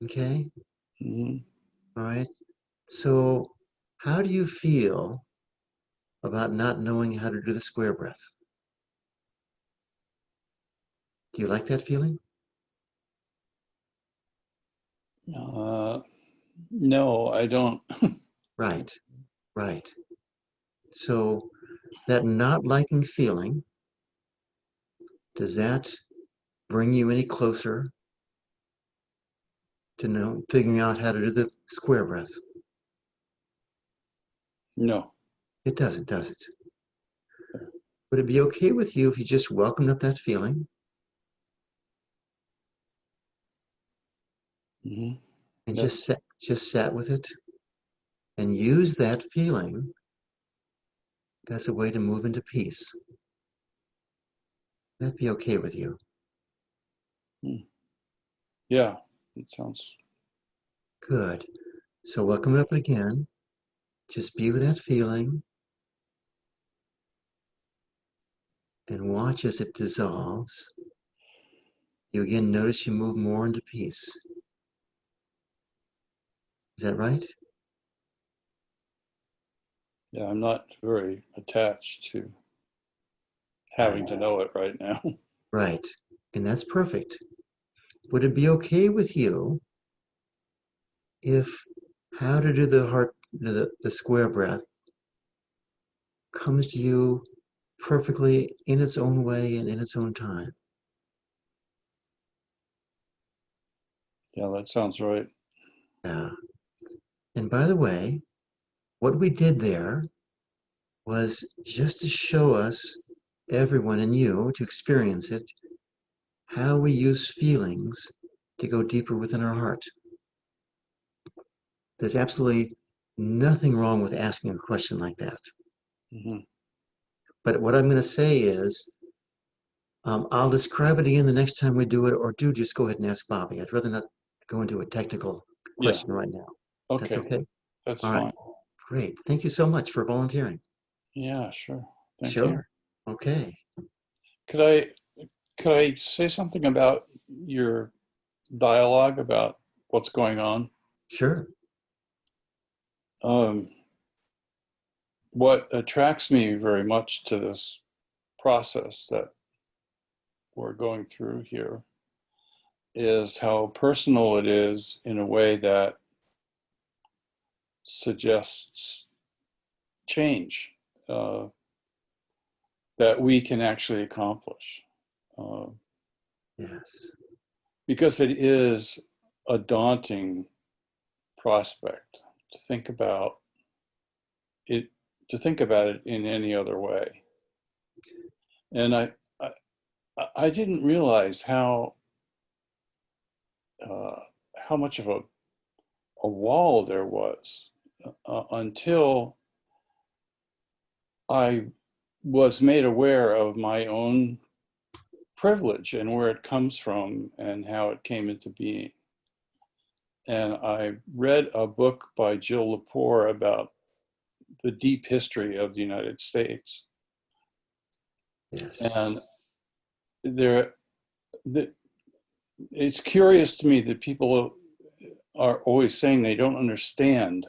S1: Okay?
S2: Mm-hmm.
S1: All right. So how do you feel about not knowing how to do the square breath? Do you like that feeling?
S2: No, I don't.
S1: Right, right. So that not liking feeling, does that bring you any closer to figuring out how to do the square breath?
S2: No.
S1: It doesn't, does it? Would it be okay with you if you just welcomed up that feeling
S2: Mm-hmm.
S1: and
S2: Yes.
S1: just sat with it and use that feeling as a way to move into peace? That'd be okay with you.
S2: Yeah. It sounds
S1: Good. So welcome up again. Just be with that feeling and watch as it dissolves. You again notice you move more into peace. Is that right?
S2: Yeah, I'm not very attached to having to know it right now.
S1: Right. And that's perfect. Would it be okay with you if how to do the square breath comes to you perfectly in its own way and in its own time?
S2: Yeah, that sounds right.
S1: Yeah. And by the way, what we did there was just to show us, everyone and you, to experience it, how we use feelings to go deeper within our heart. There's absolutely nothing wrong with asking a question like that.
S2: Hmm.
S1: But what I'm going to say is, I'll describe it again the next time we do it, or do just go ahead and ask Bobby. I'd rather not go into a technical
S2: Yeah.
S1: question right now. That's
S2: Okay.
S1: okay?
S2: That's
S1: All right.
S2: fine.
S1: Great. Thank you so much for volunteering.
S2: Yeah, sure. Thank you.
S1: Sure. Okay.
S2: Could I could I say something about your dialogue about what's going on?
S1: Sure.
S2: Um, what attracts me very much to this process that we're going through here is how personal it is in a way that suggests change that we can actually accomplish. Uh,
S1: Yes.
S2: because it is a daunting prospect to think about it, to think about it in any other way. And I, I didn't realize uh, how much of a wall there was until I was made aware of my own privilege and where it comes from and how it came into being. And I read a book by Jill Lepore about the deep history of the United States.
S1: Yes.
S2: And there, it's curious to me that people are always saying they don't understand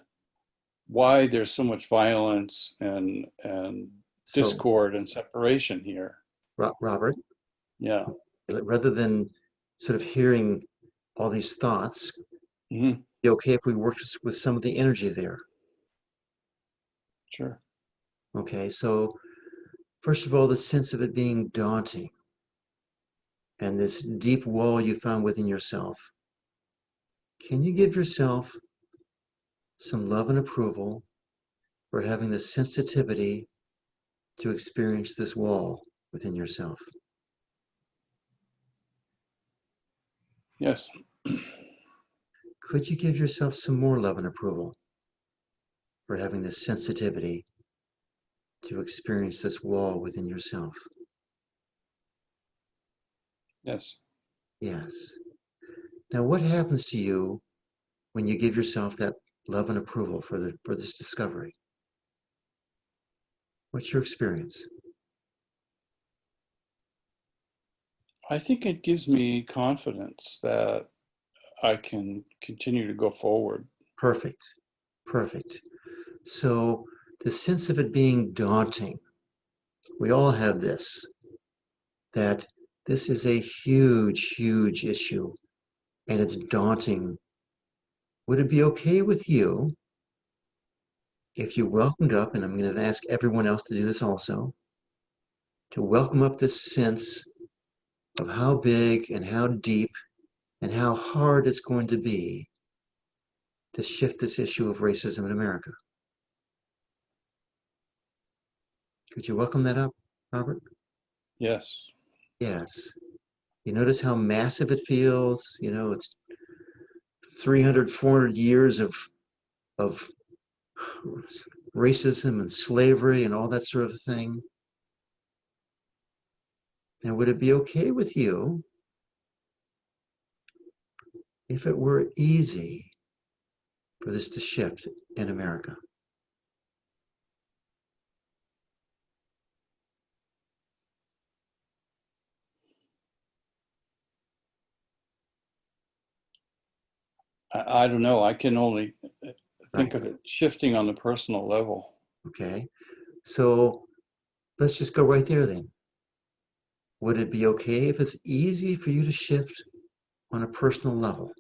S2: why there's so much violence and
S1: So,
S2: discord and separation here.
S1: Robert,
S2: Yeah.
S1: rather than sort of hearing all these thoughts,
S2: Hmm.
S1: be okay if we worked with some of the energy there.
S2: Sure.
S1: Okay. So, first of all, the sense of it being daunting and this deep wall you found within yourself. Can you give yourself some love and approval for having the sensitivity to experience this wall within yourself?
S2: Yes.
S1: Could you give yourself some more love and approval for having the sensitivity to experience this wall within yourself?
S2: Yes.
S1: Yes. Now, what happens to you when you give yourself that love and approval for this discovery? What's your experience?
S2: I think it gives me confidence that I can continue to go forward.
S1: Perfect. Perfect. So, the sense of it being daunting, we all have this, that this is a huge, huge issue and it's daunting. Would it be okay with you if you welcomed up, and I'm going to ask everyone else to do this also, to welcome up this sense of how big and how deep and how hard it's going to be to shift this issue of racism in America? Could you welcome that up, Robert?
S2: Yes.
S1: Yes. You notice how massive it feels? You know, it's 300, 400 years of racism and slavery and all that sort of thing. And would it be okay with you if it were easy for this to shift in America?
S2: I don't know. I can only think
S1: Right.
S2: of it shifting on the personal level.
S1: Okay. So let's just go right there then. Would it be okay if it's easy for you to shift on a personal level?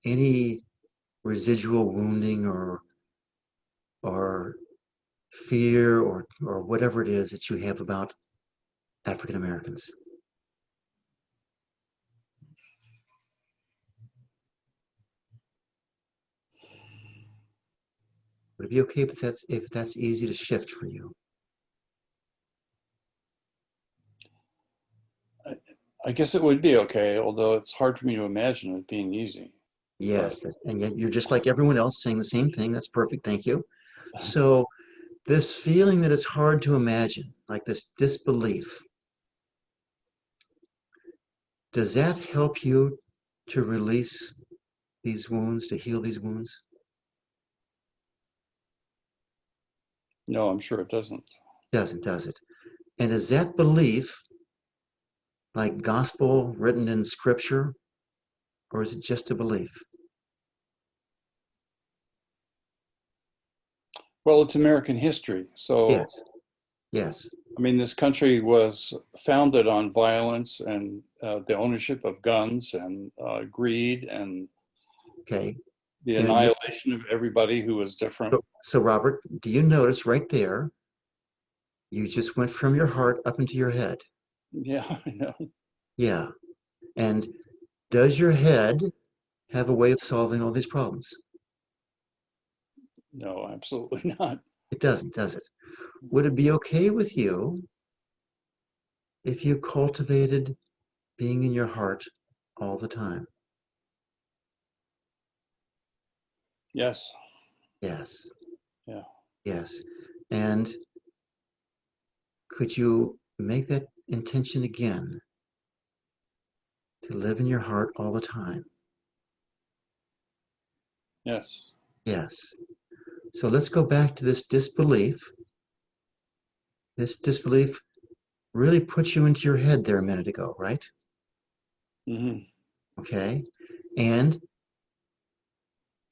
S1: Any residual wounding or fear or whatever it is that you have about African Americans? Would it be okay if that's easy to shift for you?
S2: I guess it would be okay, although it's hard for me to imagine it being easy. But
S1: Yes, and yet you're just like everyone else saying the same thing. That's perfect. Thank you. So this feeling that it's hard to imagine, like this disbelief, does that help you to release these wounds, to heal these wounds?
S2: no, I'm sure it doesn't.
S1: Doesn't, does it? And is that belief like gospel written in scripture, or is it just a belief?
S2: Well, it's American history. So,
S1: Yes, yes.
S2: I mean, this country was founded on violence and the ownership of guns and greed and
S1: Okay.
S2: the
S1: You know, you,
S2: annihilation of everybody who was different.
S1: so Robert, do you notice right there, you just went from your heart up into your head?
S2: Yeah, I know.
S1: Yeah. And does your head have a way of solving all these problems?
S2: No, absolutely not.
S1: It doesn't, does it? Would it be okay with you if you cultivated being in your heart all the time?
S2: Yes.
S1: Yes,
S2: Yeah.
S1: yes. And could you make that intention again to live in your heart all the time?
S2: Yes.
S1: Yes. So let's go back to this disbelief. This disbelief really put you into your head there a minute ago, right?
S2: Hmm.
S1: Okay. And,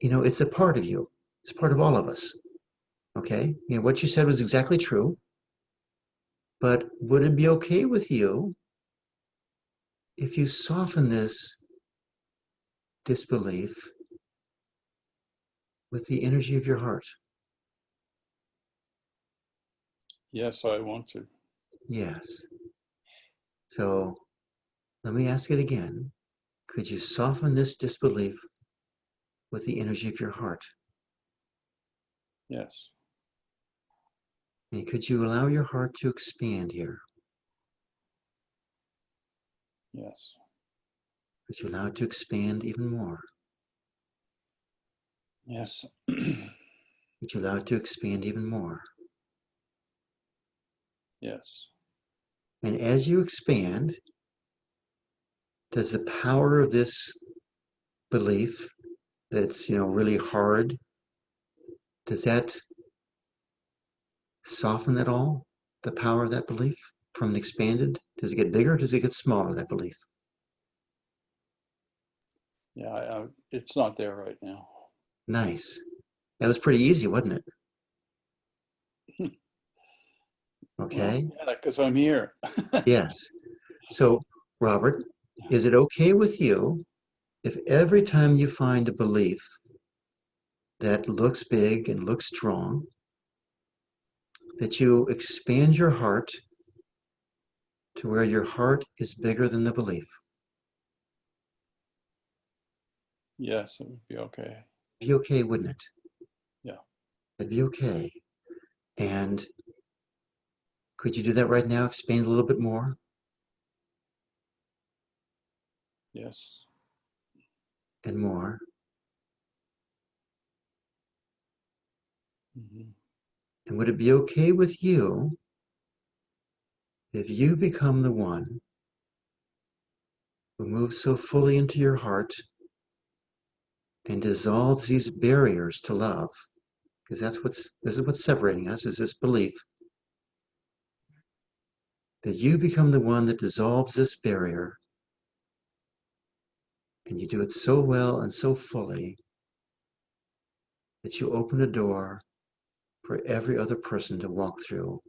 S1: you know, it's a part of you, it's part of all of us. Okay. You know, what you said was exactly true. But would it be okay with you if you soften this disbelief with the energy of your heart?
S2: Yes, I want to.
S1: Yes. So let me ask it again. Could you soften this disbelief with the energy of your heart?
S2: Yes.
S1: And could you allow your heart to expand here?
S2: Yes.
S1: Could you allow it to expand even more?
S2: Yes.
S1: Could you allow it to expand even more?
S2: Yes.
S1: And as you expand, does the power of this belief that's, you know, really hard, does that soften at all? The power of that belief from an expanded? Does it get bigger? Or does it get smaller, that belief?
S2: Yeah, it's not there right now.
S1: Nice. That was pretty easy, wasn't it?
S2: Well,
S1: Okay.
S2: yeah, because I'm here.
S1: Yes. So, Robert, is it okay with you if every time you find a belief that looks big and looks strong, that you expand your heart to where your heart is bigger than the belief?
S2: Yes, it would be okay.
S1: It'd be okay, wouldn't it?
S2: Yeah.
S1: It'd be okay. And could you do that right now? Expand a little bit more
S2: Yes.
S1: and more.
S2: Hmm.
S1: And would it be okay with you if you become the one who moves so fully into your heart and dissolves these barriers to love? Because this is what's separating us, is this belief that you become the one that dissolves this barrier, and you do it so well and so fully that you open a door for every other person to walk through,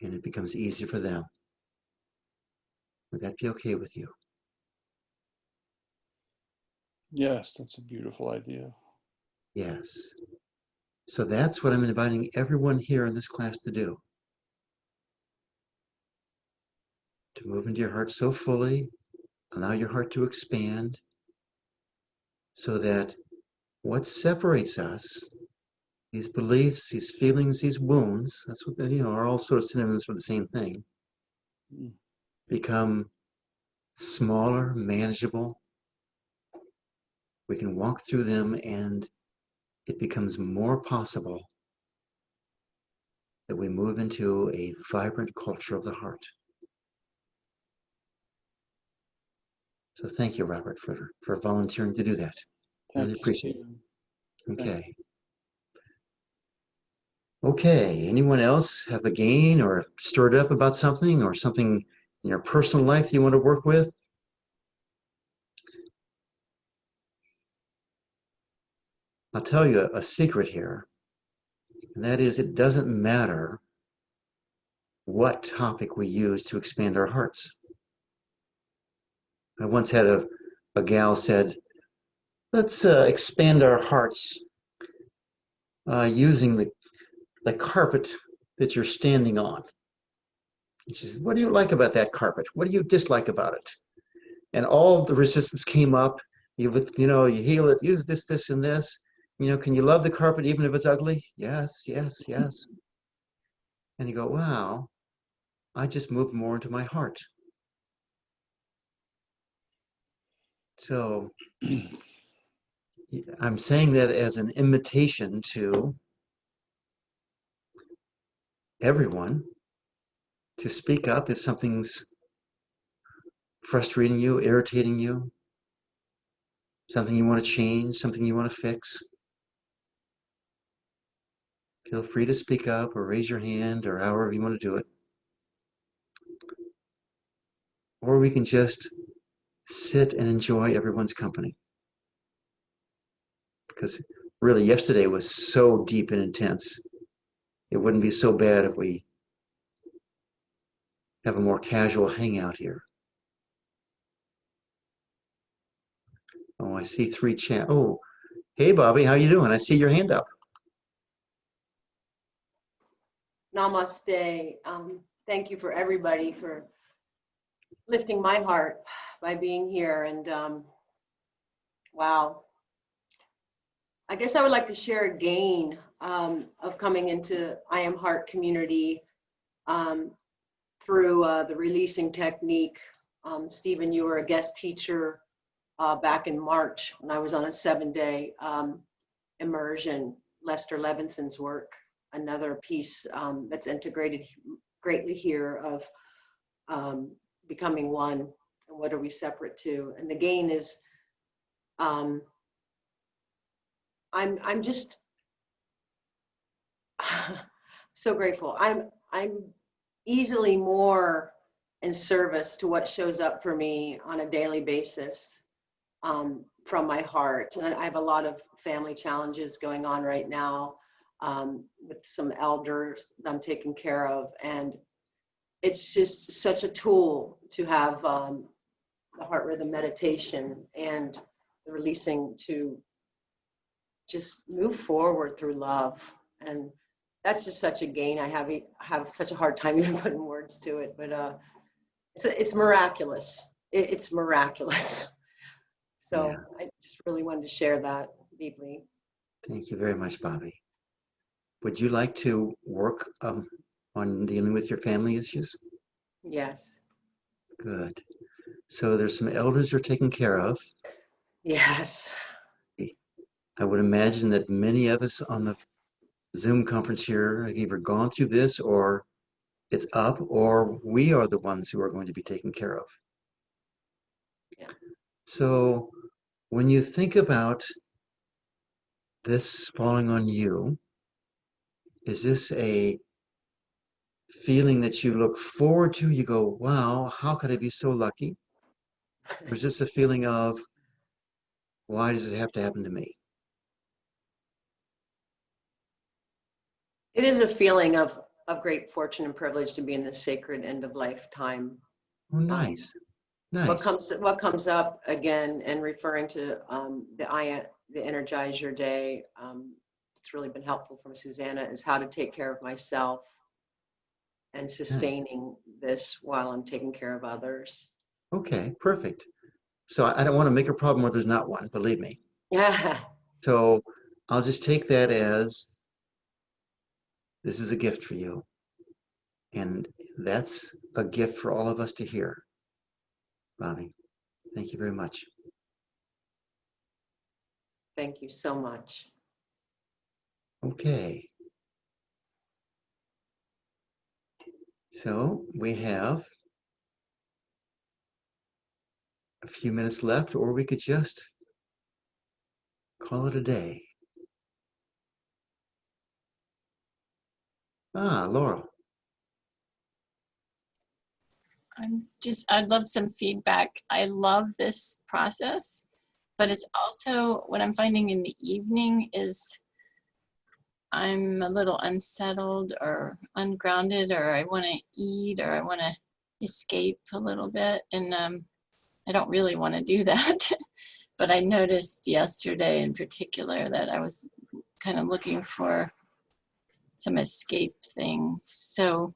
S1: and it becomes easy for them. Would that be okay with you?
S2: Yes, that's a beautiful idea.
S1: Yes. So that's what I'm inviting everyone here in this class to do. To move into your heart so fully, allow your heart to expand so that what separates us, these beliefs, these feelings, these wounds, that's what they, you know, are all sort of synonyms for the same thing,
S2: Mm.
S1: become smaller, manageable, we can walk through them and it becomes more possible that we move into a vibrant culture of the heart. So thank you, Robert, for volunteering to do that. Really
S2: Thank you,
S1: appreciate
S2: Stephen.
S1: it.
S2: Thank
S1: Okay. Okay. Anyone else have a gain or stirred up about something or something in your personal life you want to work with? I'll tell you a secret here, and that is it doesn't matter what topic we use to expand our hearts. I once had a gal said, let's expand our hearts using the carpet that you're standing on. And she said, what do you like about that carpet? What do you dislike about it? And all the resistance came up. You heal it, use this, this, and this. Can you love the carpet even if it's ugly? Yes, yes, yes. And you go, wow, I just moved more into my heart. So I'm saying that as an invitation to everyone to speak up if something's frustrating you, irritating you, something you want to change, something you want to fix. Feel free to speak up or raise your hand or however you want to do it. Or we can just sit and enjoy everyone's company. Because really, yesterday was so deep and intense. It wouldn't be so bad if we have a more casual hangout here. Oh, I see 3 chat. Oh, hey, Bobby, how you doing? I see your hand up.
S3: Namaste. Thank you for everybody for lifting my heart by being here. And wow, I guess I would like to share a gain of coming into I Am Heart community through the releasing technique. Stephen, you were a guest teacher back in March when I was on a 7-day immersion. Lester Levinson's work, another piece that's integrated greatly here of becoming one and what are we separate to. And the gain is I'm just so grateful. I'm easily more in service to what shows up for me on a daily basis from my heart. And I have a lot of family challenges going on right now with some elders that I'm taking care of. And it's just such a tool to have the heart rhythm meditation and the releasing to just move forward through love. And that's just such a gain. I have such a hard time even putting words to it, but it's miraculous. It's miraculous. So
S1: Yeah.
S3: I just really wanted to share that deeply.
S1: Thank you very much, Bobby. Would you like to work on dealing with your family issues?
S3: Yes.
S1: Good. So there's some elders you're taking care of.
S3: Yes.
S1: I would imagine that many of us on the Zoom conference here have either gone through this or it's up or we are the ones who are going to be taken care of.
S3: Yeah.
S1: So when you think about this falling on you, is this a feeling that you look forward to? You go, wow, how could I be so lucky? Or is this a feeling of, why does it have to happen to me?
S3: It is a feeling of great fortune and privilege to be in this sacred end of lifetime.
S1: Oh,
S3: Um,
S1: nice,
S3: what
S1: nice.
S3: comes up again, and referring to the Energize Your Day, it's really been helpful from Susanna, is how to take care of myself and
S1: Nice.
S3: sustaining this while I'm taking care of others.
S1: Okay, perfect. So I don't want to make a problem where there's not one, believe me.
S3: Yeah.
S1: So I'll just take that as this is a gift for you. And that's a gift for all of us to hear. Bobby, thank you very much.
S3: Thank you so much.
S1: Okay. So we have a few minutes left, or we could just call it a day. Ah, Laurel.
S4: I'd love some feedback. I love this process, but it's also what I'm finding in the evening is I'm a little unsettled or ungrounded, or I want to eat, or I want to escape a little bit. And I don't really want to do that. But I noticed yesterday in particular that I was kind of looking for some escape things. So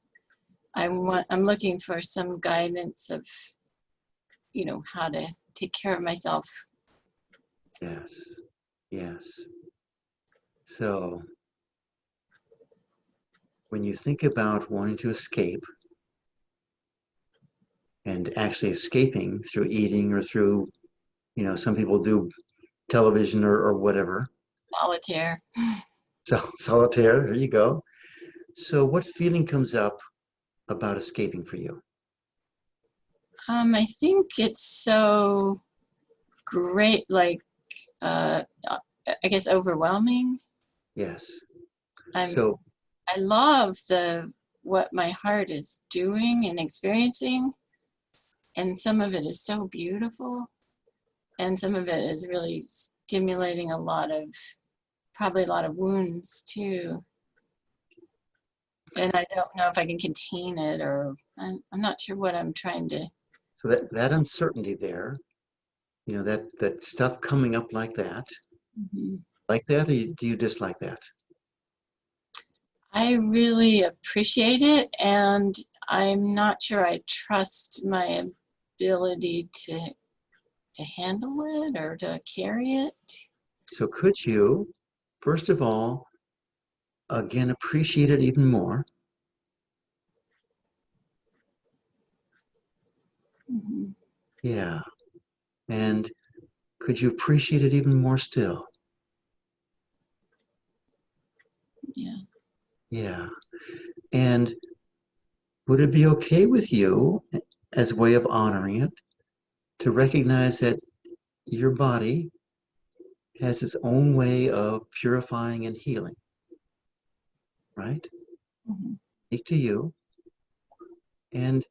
S4: I'm looking for some guidance of, how to take care of myself.
S1: Yes. Yes. So when you think about wanting to escape and actually escaping through eating or through, some people do television or whatever.
S4: Solitaire.
S1: So solitaire, there you go. So what feeling comes up about escaping for you?
S4: I think it's so great, like, I guess overwhelming.
S1: Yes.
S4: I
S1: So
S4: love what my heart is doing and experiencing, and some of it is so beautiful, and some of it is really stimulating probably a lot of wounds too. And I don't know if I can contain it, or I'm not sure what I'm trying to.
S1: so that uncertainty there, that stuff coming up like that,
S4: Mhm.
S1: or do you dislike that?
S4: I really appreciate it, and I'm not sure I trust my ability to handle it or to carry it.
S1: So could you, first of all, again, appreciate it even more?
S4: Mhm.
S1: Yeah. And could you appreciate it even more still?
S4: Yeah.
S1: Yeah. And would it be okay with you, as a way of honoring it, to recognize that your body has its own way of purifying and healing, right?
S4: Mhm.
S1: Unique to you. And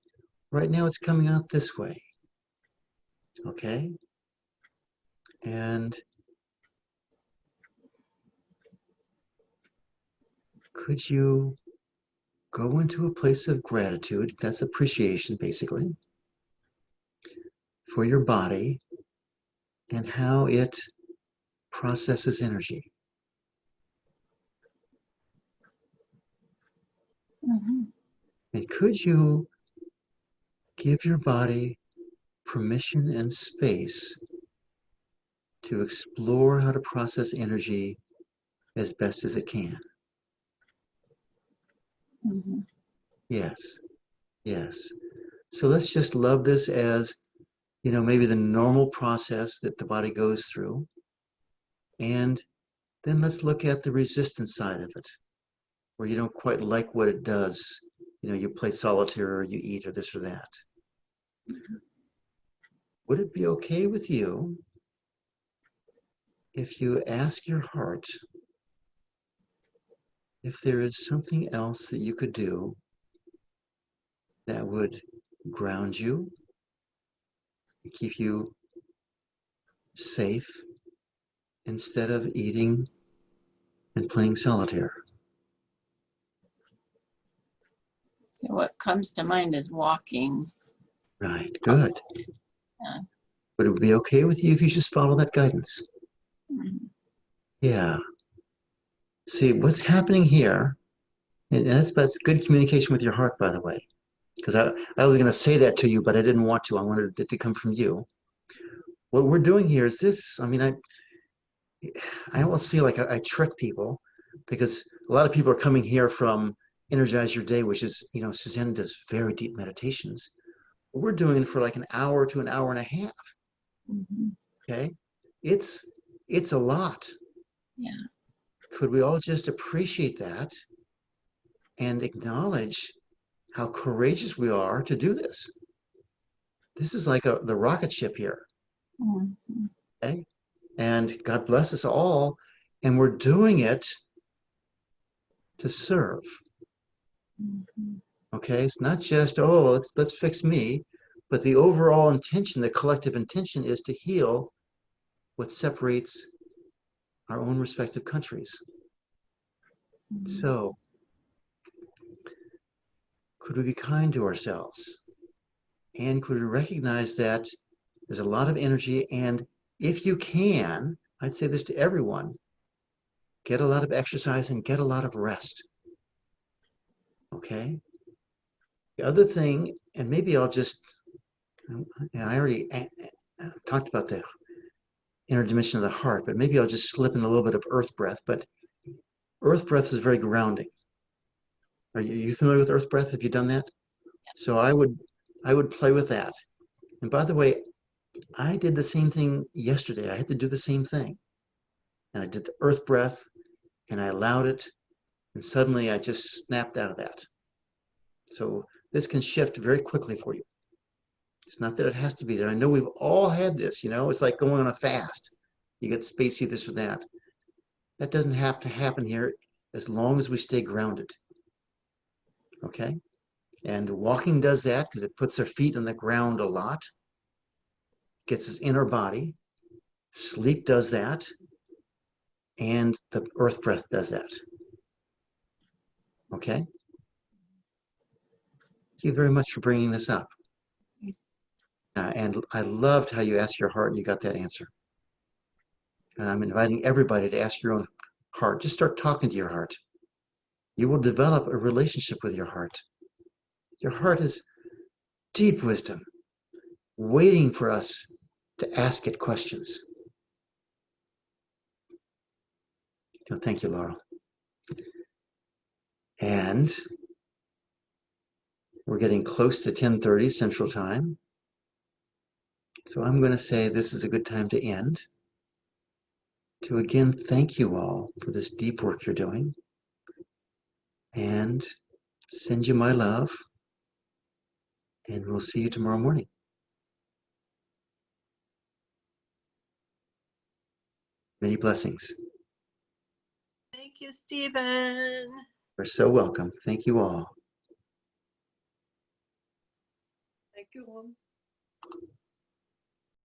S1: right now it's coming out this way. Okay? And could you go into a place of gratitude? That's appreciation, basically, for your body and how it processes energy.
S4: Mhm.
S1: And could you give your body permission and space to explore how to process energy as best as it can?
S4: Mhm.
S1: Yes, yes. So let's just love this as, maybe the normal process that the body goes through. And then let's look at the resistance side of it, where you don't quite like what it does. You play solitaire or you eat or this or that. Would it be okay with you if you ask your heart if there is something else that you could do that would ground you, keep you safe, instead of eating and playing solitaire?
S4: What comes to mind is walking.
S1: Right, good.
S4: Yeah.
S1: Would it be okay with you if you just follow that guidance?
S4: Mhm.
S1: Yeah. See, what's happening here, and that's good communication with your heart, by the way, because I was going to say that to you, but I didn't want to. I wanted it to come from you. What we're doing here is this. I mean, I almost feel like I trick people, because a lot of people are coming here from Energize Your Day, which is, Suzanne does very deep meditations. We're doing it for like an hour to an hour and a half.
S4: Mhm.
S1: Okay. It's It's a lot.
S4: Yeah.
S1: Could we all just appreciate that and acknowledge how courageous we are to do this? This is like the rocket ship here.
S4: Mhm.
S1: Okay? And God bless us all. And we're doing it to serve.
S4: Mhm.
S1: Okay? It's not just, oh, let's fix me, but the overall intention, the collective intention is to heal what separates our own respective countries. So, could we be kind to ourselves? And could we recognize that there's a lot of energy? And if you can, I'd say this to everyone, get a lot of exercise and get a lot of rest. Okay? The other thing, and maybe I'll just, I already talked about the inner dimension of the heart, but maybe I'll just slip in a little bit of earth breath. But earth breath is very grounding. Are you familiar with earth breath? Have you done that? So I would play with that. And by the way, I did the same thing yesterday. I had to do the same thing. And I did the earth breath and I allowed it. And suddenly I just snapped out of that. So this can shift very quickly for you. It's not that it has to be there. I know we've all had this, it's like going on a fast. You get spacey, this or that. That doesn't have to happen here as long as we stay grounded. Okay? And walking does that because it puts our feet on the ground a lot, gets us in our body. Sleep does that. And the earth breath does that. Okay? Thank you very much for bringing this up. And I loved how you asked your heart and you got that answer. And I'm inviting everybody to ask your own heart. Just start talking to your heart. You will develop a relationship with your heart. Your heart is deep wisdom, waiting for us to ask it questions. Thank you, Laurel. And we're getting close to 10:30 Central Time. So I'm going to say this is a good time to end. To again thank you all for this deep work you're doing. And send you my love. And we'll see you tomorrow morning. Many blessings.
S5: Thank you, Stephen.
S1: You're so welcome. Thank you all.
S5: Thank you.